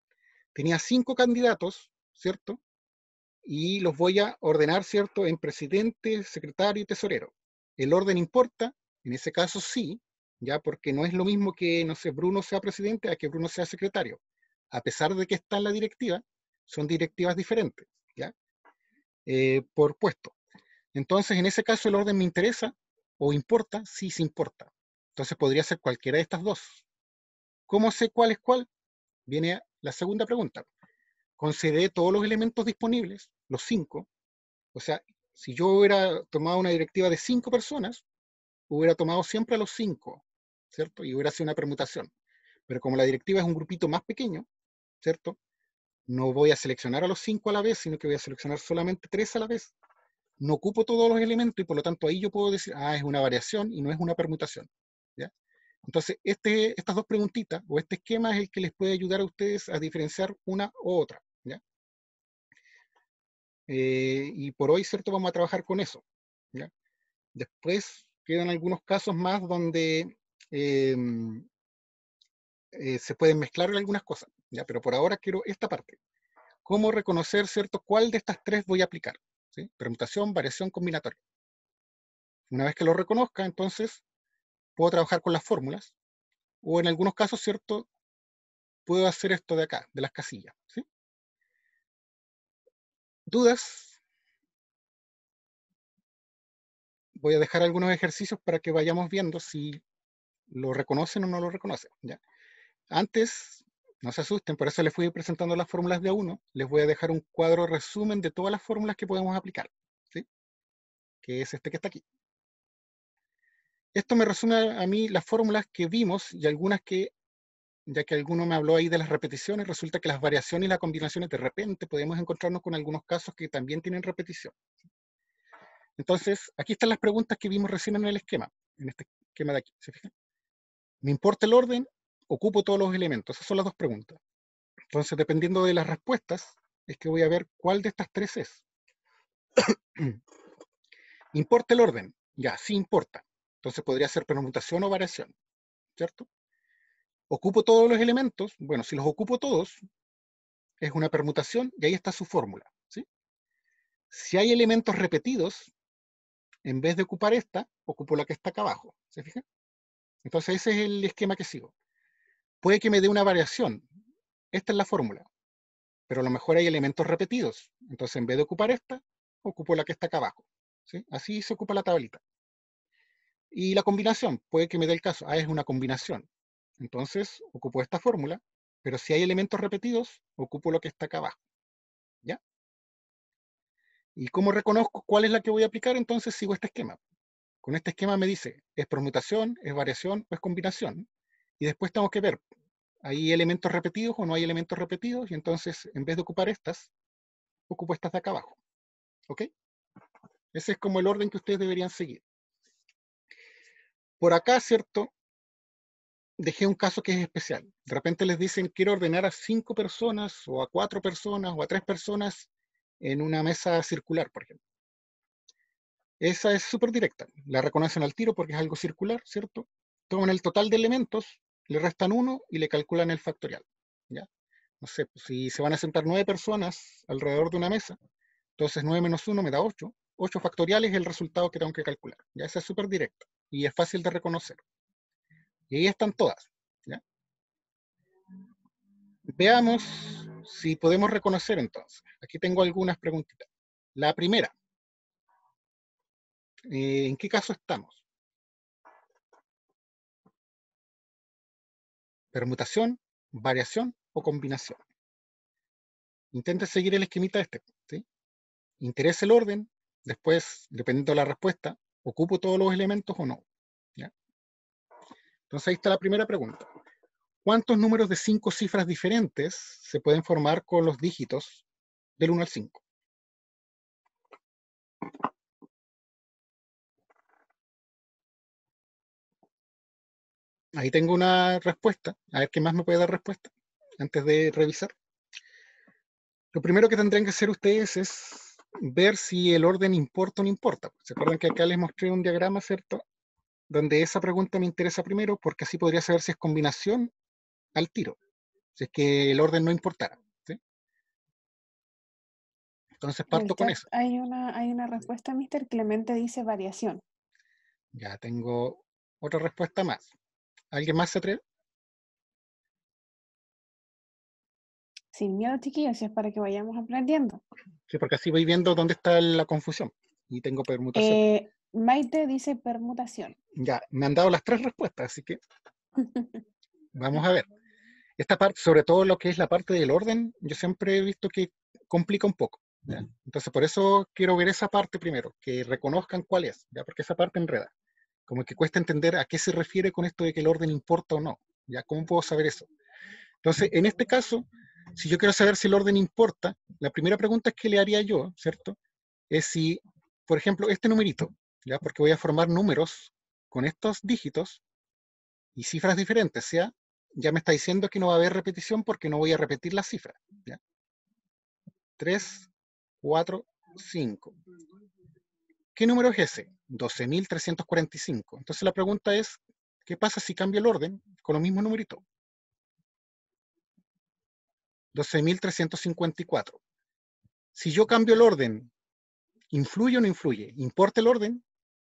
Tenía 5 candidatos, ¿cierto? Y los voy a ordenar, ¿cierto? En presidente, secretario y tesorero. ¿El orden importa? En ese caso sí, ya, porque no es lo mismo que, no sé, Bruno sea presidente a que Bruno sea secretario. A pesar de que está en la directiva, son directivas diferentes, ¿ya? Por puesto. Entonces, en ese caso, el orden me interesa o importa, sí, sí importa. Entonces, podría ser cualquiera de estas dos. ¿Cómo sé cuál es cuál? Viene la segunda pregunta. Consideré todos los elementos disponibles, los 5. O sea, si yo hubiera tomado una directiva de 5 personas, hubiera tomado siempre a los 5, ¿cierto? Y hubiera sido una permutación. Pero como la directiva es un grupito más pequeño, ¿cierto? No voy a seleccionar a los 5 a la vez, sino que voy a seleccionar solamente 3 a la vez. No ocupo todos los elementos y por lo tanto ahí yo puedo decir, es una variación y no es una permutación, ¿ya? Entonces, estas dos preguntitas o este esquema es el que les puede ayudar a ustedes a diferenciar una u otra, ¿ya? Y por hoy, ¿cierto? Vamos a trabajar con eso, ¿ya? Después quedan algunos casos más donde se pueden mezclar algunas cosas, ¿ya? Pero por ahora quiero esta parte. ¿Cómo reconocer, ¿cierto? ¿Cuál de estas tres voy a aplicar? ¿Sí? Permutación, variación, combinatoria. Una vez que lo reconozca, entonces puedo trabajar con las fórmulas o en algunos casos, ¿cierto? Puedo hacer esto de acá, de las casillas, ¿sí? ¿Dudas? Voy a dejar algunos ejercicios para que vayamos viendo si lo reconocen o no lo reconocen, ¿ya? Antes, no se asusten, por eso les fui presentando las fórmulas de a uno. Les voy a dejar un cuadro resumen de todas las fórmulas que podemos aplicar, ¿sí? Que es este que está aquí. Esto me resume a mí las fórmulas que vimos y algunas que, ya que alguno me habló ahí de las repeticiones, resulta que las variaciones y las combinaciones de repente podemos encontrarnos con algunos casos que también tienen repetición. Entonces, aquí están las preguntas que vimos recién en el esquema, en este esquema de aquí, ¿se fijan? ¿Me importa el orden? ¿Ocupo todos los elementos? Esas son las dos preguntas. Entonces, dependiendo de las respuestas, es que voy a ver cuál de estas tres es. ¿Importa el orden? Ya, sí importa. Entonces podría ser permutación o variación, ¿cierto? ¿Ocupo todos los elementos? Bueno, si los ocupo todos, es una permutación y ahí está su fórmula, ¿sí? Si hay elementos repetidos, en vez de ocupar esta, ocupo la que está acá abajo, ¿se fijan? Entonces ese es el esquema que sigo. Puede que me dé una variación. Esta es la fórmula, pero a lo mejor hay elementos repetidos. Entonces en vez de ocupar esta, ocupo la que está acá abajo, ¿sí? Así se ocupa la tablita. Y la combinación, puede que me dé el caso, es una combinación. Entonces, ocupo esta fórmula, pero si hay elementos repetidos, ocupo lo que está acá abajo, ¿ya? ¿Y cómo reconozco cuál es la que voy a aplicar? Entonces sigo este esquema. Con este esquema me dice, ¿es permutación, es variación o es combinación? Y después tengo que ver, ¿hay elementos repetidos o no hay elementos repetidos? Y entonces, en vez de ocupar estas, ocupo estas de acá abajo, ¿ok? Ese es como el orden que ustedes deberían seguir. Por acá, ¿cierto? Dejé un caso que es especial. De repente les dicen, quiero ordenar a 5 personas, o a 4 personas, o a 3 personas en una mesa circular, por ejemplo. Esa es súper directa. La reconocen al tiro porque es algo circular, ¿cierto? Toman el total de elementos, le restan 1 y le calculan el factorial, ¿ya? No sé, pues, si se van a sentar 9 personas alrededor de una mesa, entonces 9 menos 1 me da 8. 8 factoriales es el resultado que tengo que calcular. Ya esa es súper directa y es fácil de reconocer. Y ahí están todas, ¿ya? Veamos si podemos reconocer entonces. Aquí tengo algunas preguntitas. La primera, ¿en qué caso estamos? ¿Permutación, variación o combinación? Intente seguir el esquemita este, ¿sí? Interesa el orden, después, dependiendo de la respuesta, ¿ocupo todos los elementos o no? ¿Ya? Entonces ahí está la primera pregunta. ¿Cuántos números de 5 cifras diferentes se pueden formar con los dígitos del 1 al 5? Ahí tengo una respuesta. A ver qué más me puede dar respuesta antes de revisar. Lo primero que tendrían que hacer ustedes es ver si el orden importa o no importa. ¿Se acuerdan que acá les mostré un diagrama, cierto? Donde esa pregunta me interesa primero, porque así podría saber si es combinación al tiro, si es que el orden no importara, ¿sí? Entonces En el parto con chat eso. hay una respuesta, Mr. Clemente dice variación. Ya tengo otra respuesta más. ¿Alguien más se atreve? Sin miedo, chiquillos, si es para que vayamos aprendiendo. Sí, porque así voy viendo dónde está la confusión. Y tengo permutación. Maite dice permutación. Ya, me han dado las 3 respuestas, así que vamos a ver. Esta parte, sobre todo lo que es la parte del orden, yo siempre he visto que complica un poco, ¿ya? Entonces, por eso quiero ver esa parte primero, que reconozcan cuál es, ¿ya? Porque esa parte enreda. Como que cuesta entender a qué se refiere con esto de que el orden importa o no, ¿ya? ¿Cómo puedo saber eso? Entonces, en este caso, si yo quiero saber si el orden importa, la primera pregunta que le haría yo, ¿cierto? Es si, por ejemplo, este numerito, ¿ya? Porque voy a formar números con estos dígitos y cifras diferentes, sea, ya me está diciendo que no va a haber repetición porque no voy a repetir las cifras, ¿ya? 3, 4, 5. ¿Qué número es ese? 12.345. Entonces la pregunta es, ¿qué pasa si cambio el orden con los mismos numeritos? 12.354. Si yo cambio el orden, ¿influye o no influye? ¿Importa el orden?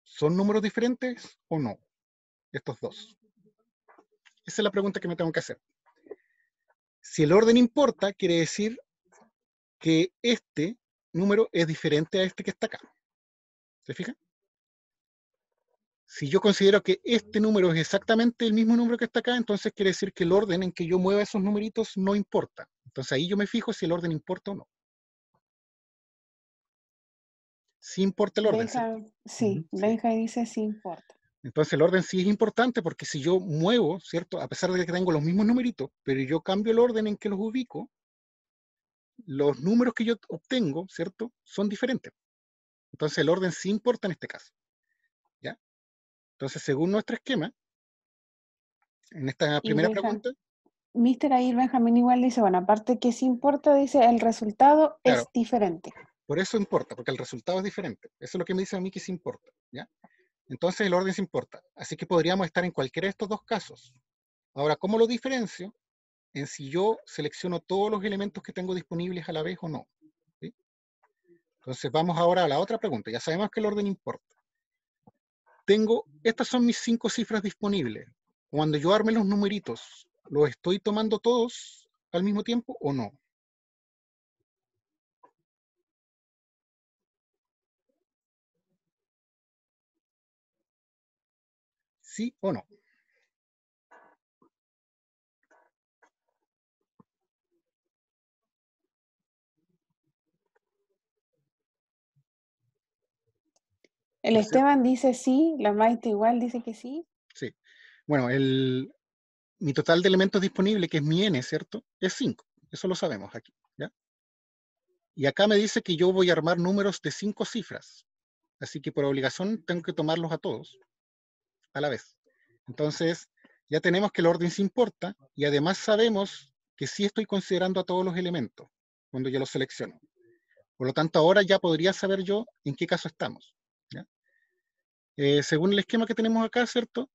¿Son números diferentes o no? Estos dos. Esa es la pregunta que me tengo que hacer. Si el orden importa, quiere decir que este número es diferente a este que está acá. ¿Se fijan? Si yo considero que este número es exactamente el mismo número que está acá, entonces quiere decir que el orden en que yo mueva esos numeritos no importa. Entonces ahí yo me fijo si el orden importa o no. Sí importa el orden, ¿cierto? Sí, Sí. Benja dice sí importa. Entonces el orden sí es importante porque si yo muevo, ¿cierto? A pesar de que tengo los mismos numeritos, pero yo cambio el orden en que los ubico, los números que yo obtengo, ¿cierto? Son diferentes. Entonces el orden sí importa en este caso. ¿Ya? Entonces, según nuestro esquema, en esta Y primera pregunta, Mr. ahí Benjamín igual dice, bueno, aparte que sí importa, dice el resultado claro, es diferente. por eso importa, porque el resultado es diferente. Eso es lo que me dice a mí que sí importa. ¿Ya? Entonces el orden sí importa. Así que podríamos estar en cualquiera de estos dos casos. Ahora, ¿cómo lo diferencio? En si yo selecciono todos los elementos que tengo disponibles a la vez o no. ¿Sí? Entonces vamos ahora a la otra pregunta. Ya sabemos que el orden importa. Estas son mis 5 cifras disponibles. Cuando yo arme los numeritos, ¿los estoy tomando todos al mismo tiempo o no? ¿Sí o no? El ¿No es cierto? Esteban dice sí, la Maite igual dice que sí. Sí. Bueno, mi total de elementos disponibles, que es mi n, ¿cierto? Es 5. Eso lo sabemos aquí. ¿Ya? Y acá me dice que yo voy a armar números de 5 cifras. Así que por obligación tengo que tomarlos a todos a la vez. Entonces, ya tenemos que el orden se importa y además sabemos que sí estoy considerando a todos los elementos cuando yo los selecciono. Por lo tanto, ahora ya podría saber yo en qué caso estamos. ¿Ya? Según el esquema que tenemos acá, ¿cierto?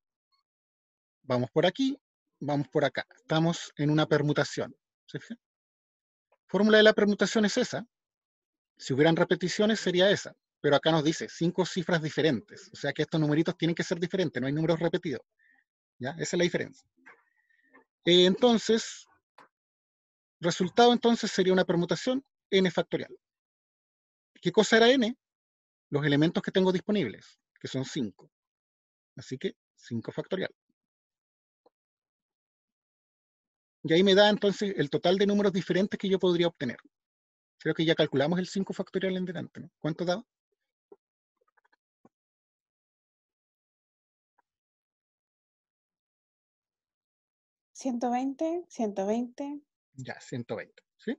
Vamos por aquí, vamos por acá. Estamos en una permutación. ¿Se fijan? Fórmula de la permutación es esa. Si hubieran repeticiones sería esa. Pero acá nos dice 5 cifras diferentes. O sea que estos numeritos tienen que ser diferentes, no hay números repetidos. ¿Ya? Esa es la diferencia. Entonces, resultado entonces sería una permutación n factorial. ¿Qué cosa era n? Los elementos que tengo disponibles, que son 5. Así que 5 factorial. Y ahí me da entonces el total de números diferentes que yo podría obtener. Creo que ya calculamos el 5 factorial en delante, ¿no? ¿Cuánto daba? 120, 120. Ya, 120. ¿Sí?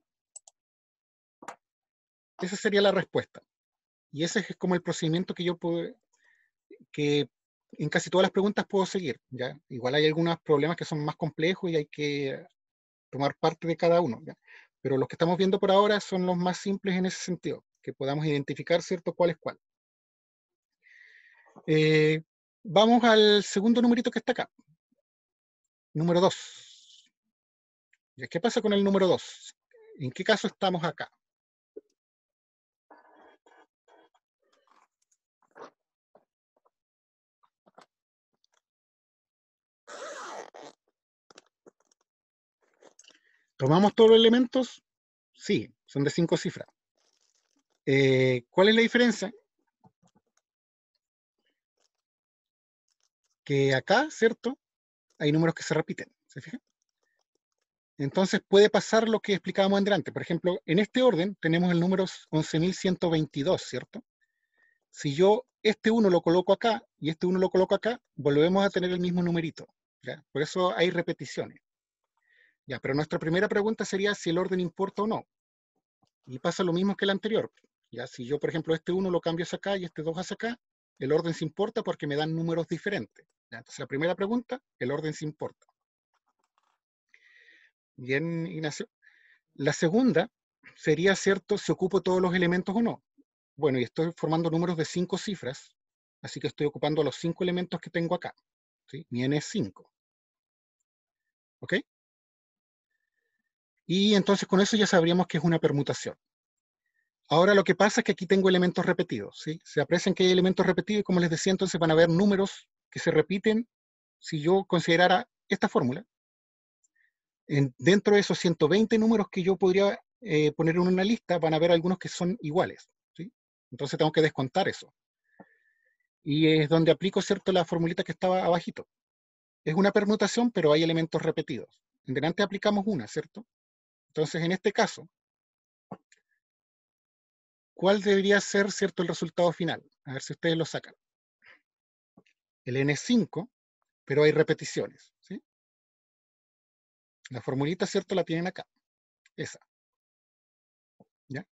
Esa sería la respuesta. Y ese es como el procedimiento que yo puedo, que en casi todas las preguntas puedo seguir. ¿Ya? Igual hay algunos problemas que son más complejos y hay que tomar parte de cada uno. ¿Ya? Pero los que estamos viendo por ahora son los más simples en ese sentido. que podamos identificar, ¿cierto?, cuál es cuál. Vamos al segundo numerito que está acá. Número 2. ¿Qué pasa con el número 2? ¿En qué caso estamos acá? ¿Tomamos todos los elementos? Sí, son de 5 cifras. ¿Cuál es la diferencia? Que acá, ¿cierto?, hay números que se repiten, ¿se fijan? Entonces puede pasar lo que explicábamos antes. Por ejemplo, en este orden tenemos el número 11.122, ¿cierto? Si yo este 1 lo coloco acá y este 1 lo coloco acá, volvemos a tener el mismo numerito, ¿ya? Por eso hay repeticiones. Ya, pero nuestra primera pregunta sería si el orden importa o no. Y pasa lo mismo que el anterior. Ya, si yo, por ejemplo, este 1 lo cambio hacia acá y este 2 hacia acá, el orden se importa porque me dan números diferentes. ¿Ya? Entonces, la primera pregunta, el orden se importa. Bien, Ignacio. La segunda sería, ¿cierto?, si ocupo todos los elementos o no. Bueno, y estoy formando números de 5 cifras, así que estoy ocupando los 5 elementos que tengo acá. ¿Sí? Mi n es 5. ¿Ok? Y entonces con eso ya sabríamos que es una permutación. Ahora lo que pasa es que aquí tengo elementos repetidos, ¿sí? Se aprecian que hay elementos repetidos y como les decía, entonces van a haber números que se repiten si yo considerara esta fórmula. Dentro de esos 120 números que yo podría poner en una lista, van a haber algunos que son iguales, ¿sí? Entonces tengo que descontar eso. Y es donde aplico, ¿cierto?, la formulita que estaba abajito. Es una permutación, pero hay elementos repetidos. En delante aplicamos una, ¿cierto? Entonces, en este caso, ¿cuál debería ser, ¿cierto?, el resultado final? A ver si ustedes lo sacan. El n es 5, pero hay repeticiones, ¿sí? La formulita, ¿cierto?, la tienen acá. Esa. ¿Ya?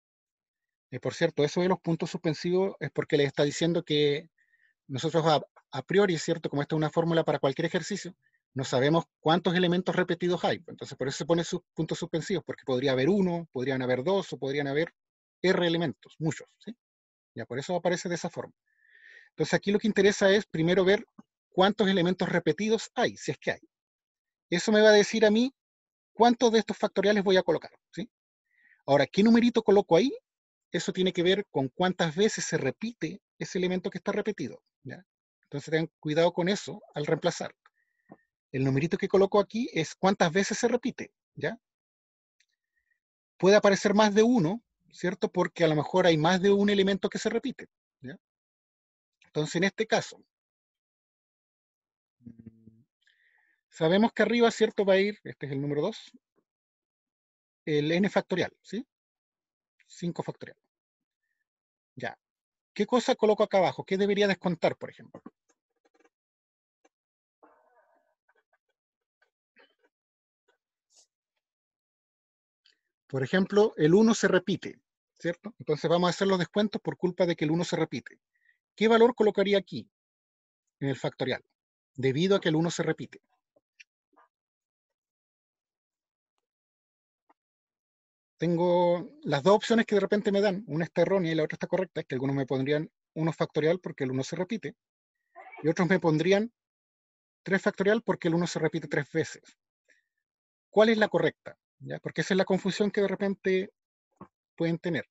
Por cierto, eso de los puntos suspensivos es porque les está diciendo que nosotros a priori, ¿cierto?, como esta es una fórmula para cualquier ejercicio, no sabemos cuántos elementos repetidos hay. Entonces, por eso se pone sus puntos suspensivos, porque podría haber 1, podrían haber 2, o podrían haber R elementos, muchos, ¿sí? Ya, por eso aparece de esa forma. Entonces, aquí lo que interesa es primero ver cuántos elementos repetidos hay, si es que hay. Eso me va a decir a mí cuántos de estos factoriales voy a colocar, ¿sí? Ahora, ¿qué numerito coloco ahí? Eso tiene que ver con cuántas veces se repite ese elemento que está repetido, ¿ya? Entonces tengan cuidado con eso al reemplazar. El numerito que coloco aquí es cuántas veces se repite, ¿ya? Puede aparecer más de uno, ¿cierto? Porque a lo mejor hay más de un elemento que se repite, ¿ya? Entonces, en este caso, sabemos que arriba, ¿cierto?, va a ir, este es el número 2, el n factorial, ¿sí? 5 factorial. Ya. ¿Qué cosa coloco acá abajo? ¿Qué debería descontar, por ejemplo? Por ejemplo, el 1 se repite, ¿cierto? Entonces vamos a hacer los descuentos por culpa de que el 1 se repite. ¿Qué valor colocaría aquí en el factorial? Debido a que el 1 se repite. Tengo las dos opciones que de repente me dan. Una está errónea y la otra está correcta. Es que algunos me pondrían 1 factorial porque el 1 se repite. Y otros me pondrían 3 factorial porque el 1 se repite 3 veces. ¿Cuál es la correcta? ¿Ya? Porque esa es la confusión que de repente pueden tener.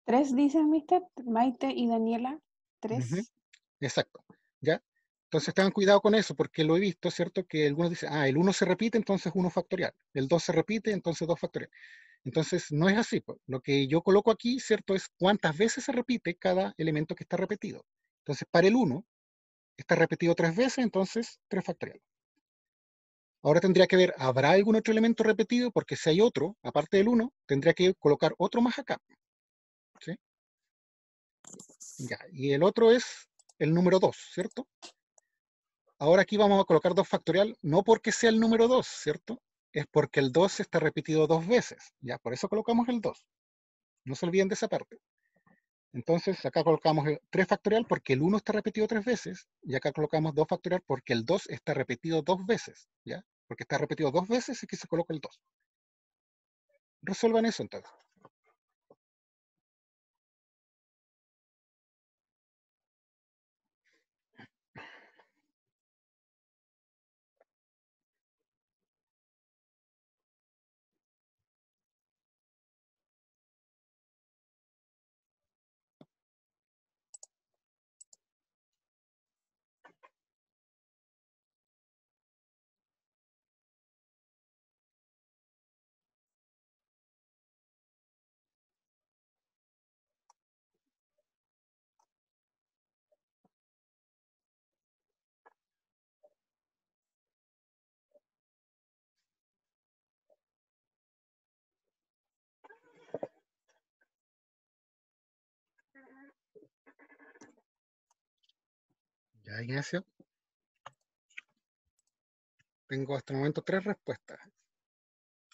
3 dicen, mister, Maite y Daniela. 3. Exacto. ¿Ya? Entonces tengan cuidado con eso, porque lo he visto, ¿cierto? Que algunos dicen, el 1 se repite, entonces 1 factorial. El 2 se repite, entonces 2 factorial. Entonces no es así. Pues. Lo que yo coloco aquí, ¿cierto? Es cuántas veces se repite cada elemento que está repetido. Entonces para el 1 está repetido 3 veces, entonces 3 factorial. Ahora tendría que ver, ¿habrá algún otro elemento repetido? Porque si hay otro, aparte del 1, tendría que colocar otro más acá. ¿Sí? Ya, y el otro es el número 2, ¿cierto? Ahora aquí vamos a colocar 2 factorial, no porque sea el número 2, ¿cierto? Es porque el 2 está repetido 2 veces. Ya, por eso colocamos el 2. No se olviden de esa parte. Entonces, acá colocamos 3 factorial porque el 1 está repetido 3 veces, y acá colocamos 2 factorial porque el 2 está repetido 2 veces, ¿ya? Porque está repetido 2 veces y aquí se coloca el 2. Resuelvan eso entonces. Ya, Ignacio. Tengo hasta el momento 3 respuestas.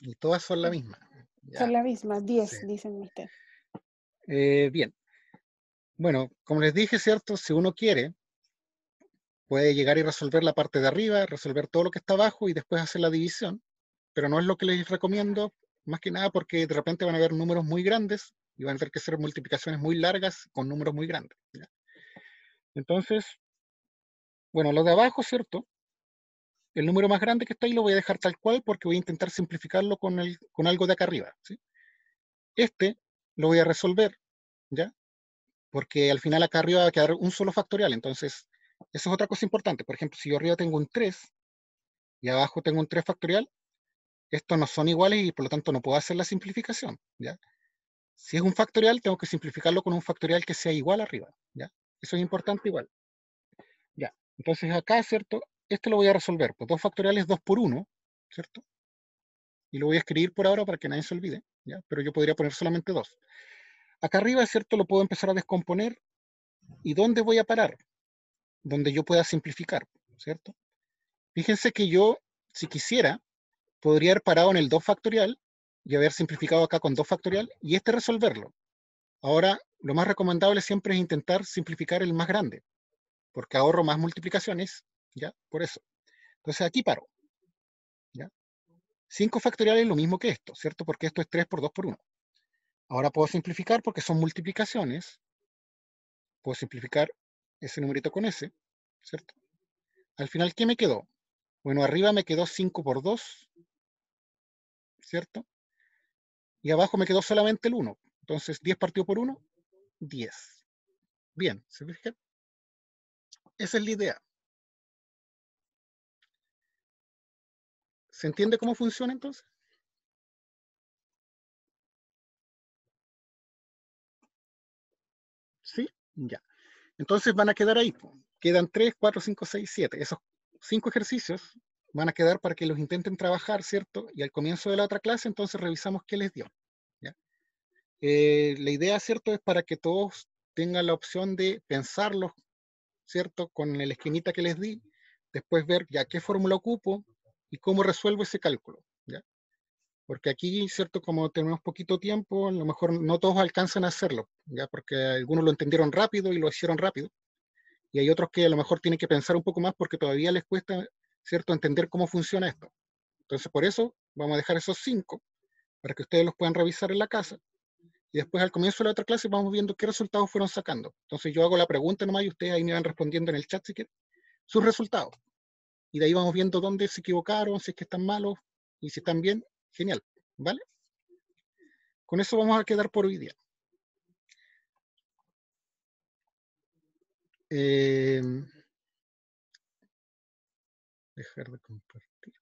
Y todas son la misma. Ya, Son las mismas, 10, sí. dicen mister. Bien. Bueno, como les dije, ¿cierto? Si uno quiere, puede llegar y resolver la parte de arriba, resolver todo lo que está abajo y después hacer la división. Pero no es lo que les recomiendo, más que nada porque de repente van a haber números muy grandes y van a tener que hacer multiplicaciones muy largas con números muy grandes. ¿Ya? Entonces, bueno, lo de abajo, ¿cierto? El número más grande que está ahí lo voy a dejar tal cual porque voy a intentar simplificarlo con algo de acá arriba. ¿Sí? Este lo voy a resolver, ¿ya? Porque al final acá arriba va a quedar un solo factorial. Entonces, eso es otra cosa importante. Por ejemplo, si yo arriba tengo un 3 y abajo tengo un 3 factorial, estos no son iguales y por lo tanto no puedo hacer la simplificación. ¿Ya? Si es un factorial, tengo que simplificarlo con un factorial que sea igual arriba. ¿Ya? Eso es importante igual. Ya. Entonces acá, ¿cierto? Este lo voy a resolver. Pues 2 factoriales 2 por 1, ¿cierto? Y lo voy a escribir por ahora para que nadie se olvide. ¿Ya? Pero yo podría poner solamente 2. Acá arriba, ¿cierto? Lo puedo empezar a descomponer. ¿Y dónde voy a parar? Donde yo pueda simplificar, ¿cierto? Fíjense que yo, si quisiera, podría haber parado en el 2 factorial y haber simplificado acá con 2 factorial y este resolverlo. Ahora, lo más recomendable siempre es intentar simplificar el más grande, porque ahorro más multiplicaciones, ¿ya? Por eso. Entonces aquí paro, ¿ya? 5 factorial es lo mismo que esto, ¿cierto? Porque esto es 3 por 2 por 1. Ahora puedo simplificar porque son multiplicaciones. Puedo simplificar ese numerito con ese, ¿cierto? Al final, ¿qué me quedó? Bueno, arriba me quedó 5 por 2, ¿cierto? Y abajo me quedó solamente el 1. Entonces, 10 partido por 1, 10. Bien, ¿se fijan? Esa es la idea. ¿Se entiende cómo funciona entonces? ¿Sí? Ya. Entonces van a quedar ahí. Quedan 3, 4, 5, 6, 7. Esos 5 ejercicios van a quedar para que los intenten trabajar, ¿cierto? Y al comienzo de la otra clase, entonces revisamos qué les dio. ¿Ya? La idea, ¿cierto? Es para que todos tengan la opción de pensarlos, ¿cierto? Con el esquemita que les di, después ver ya qué fórmula ocupo y cómo resuelvo ese cálculo, ¿ya? Porque aquí, ¿cierto? Como tenemos poquito tiempo, a lo mejor no todos alcanzan a hacerlo, ¿ya? Porque algunos lo entendieron rápido y lo hicieron rápido, y hay otros que a lo mejor tienen que pensar un poco más porque todavía les cuesta, ¿cierto? Entender cómo funciona esto. Entonces, por eso vamos a dejar esos 5 para que ustedes los puedan revisar en la casa. Y después al comienzo de la otra clase vamos viendo qué resultados fueron sacando. Entonces yo hago la pregunta nomás y ustedes ahí me van respondiendo en el chat si quieren sus resultados. Y de ahí vamos viendo dónde se equivocaron, si es que están malos y si están bien, genial. ¿Vale? Con eso vamos a quedar por hoy día. Dejar de compartir.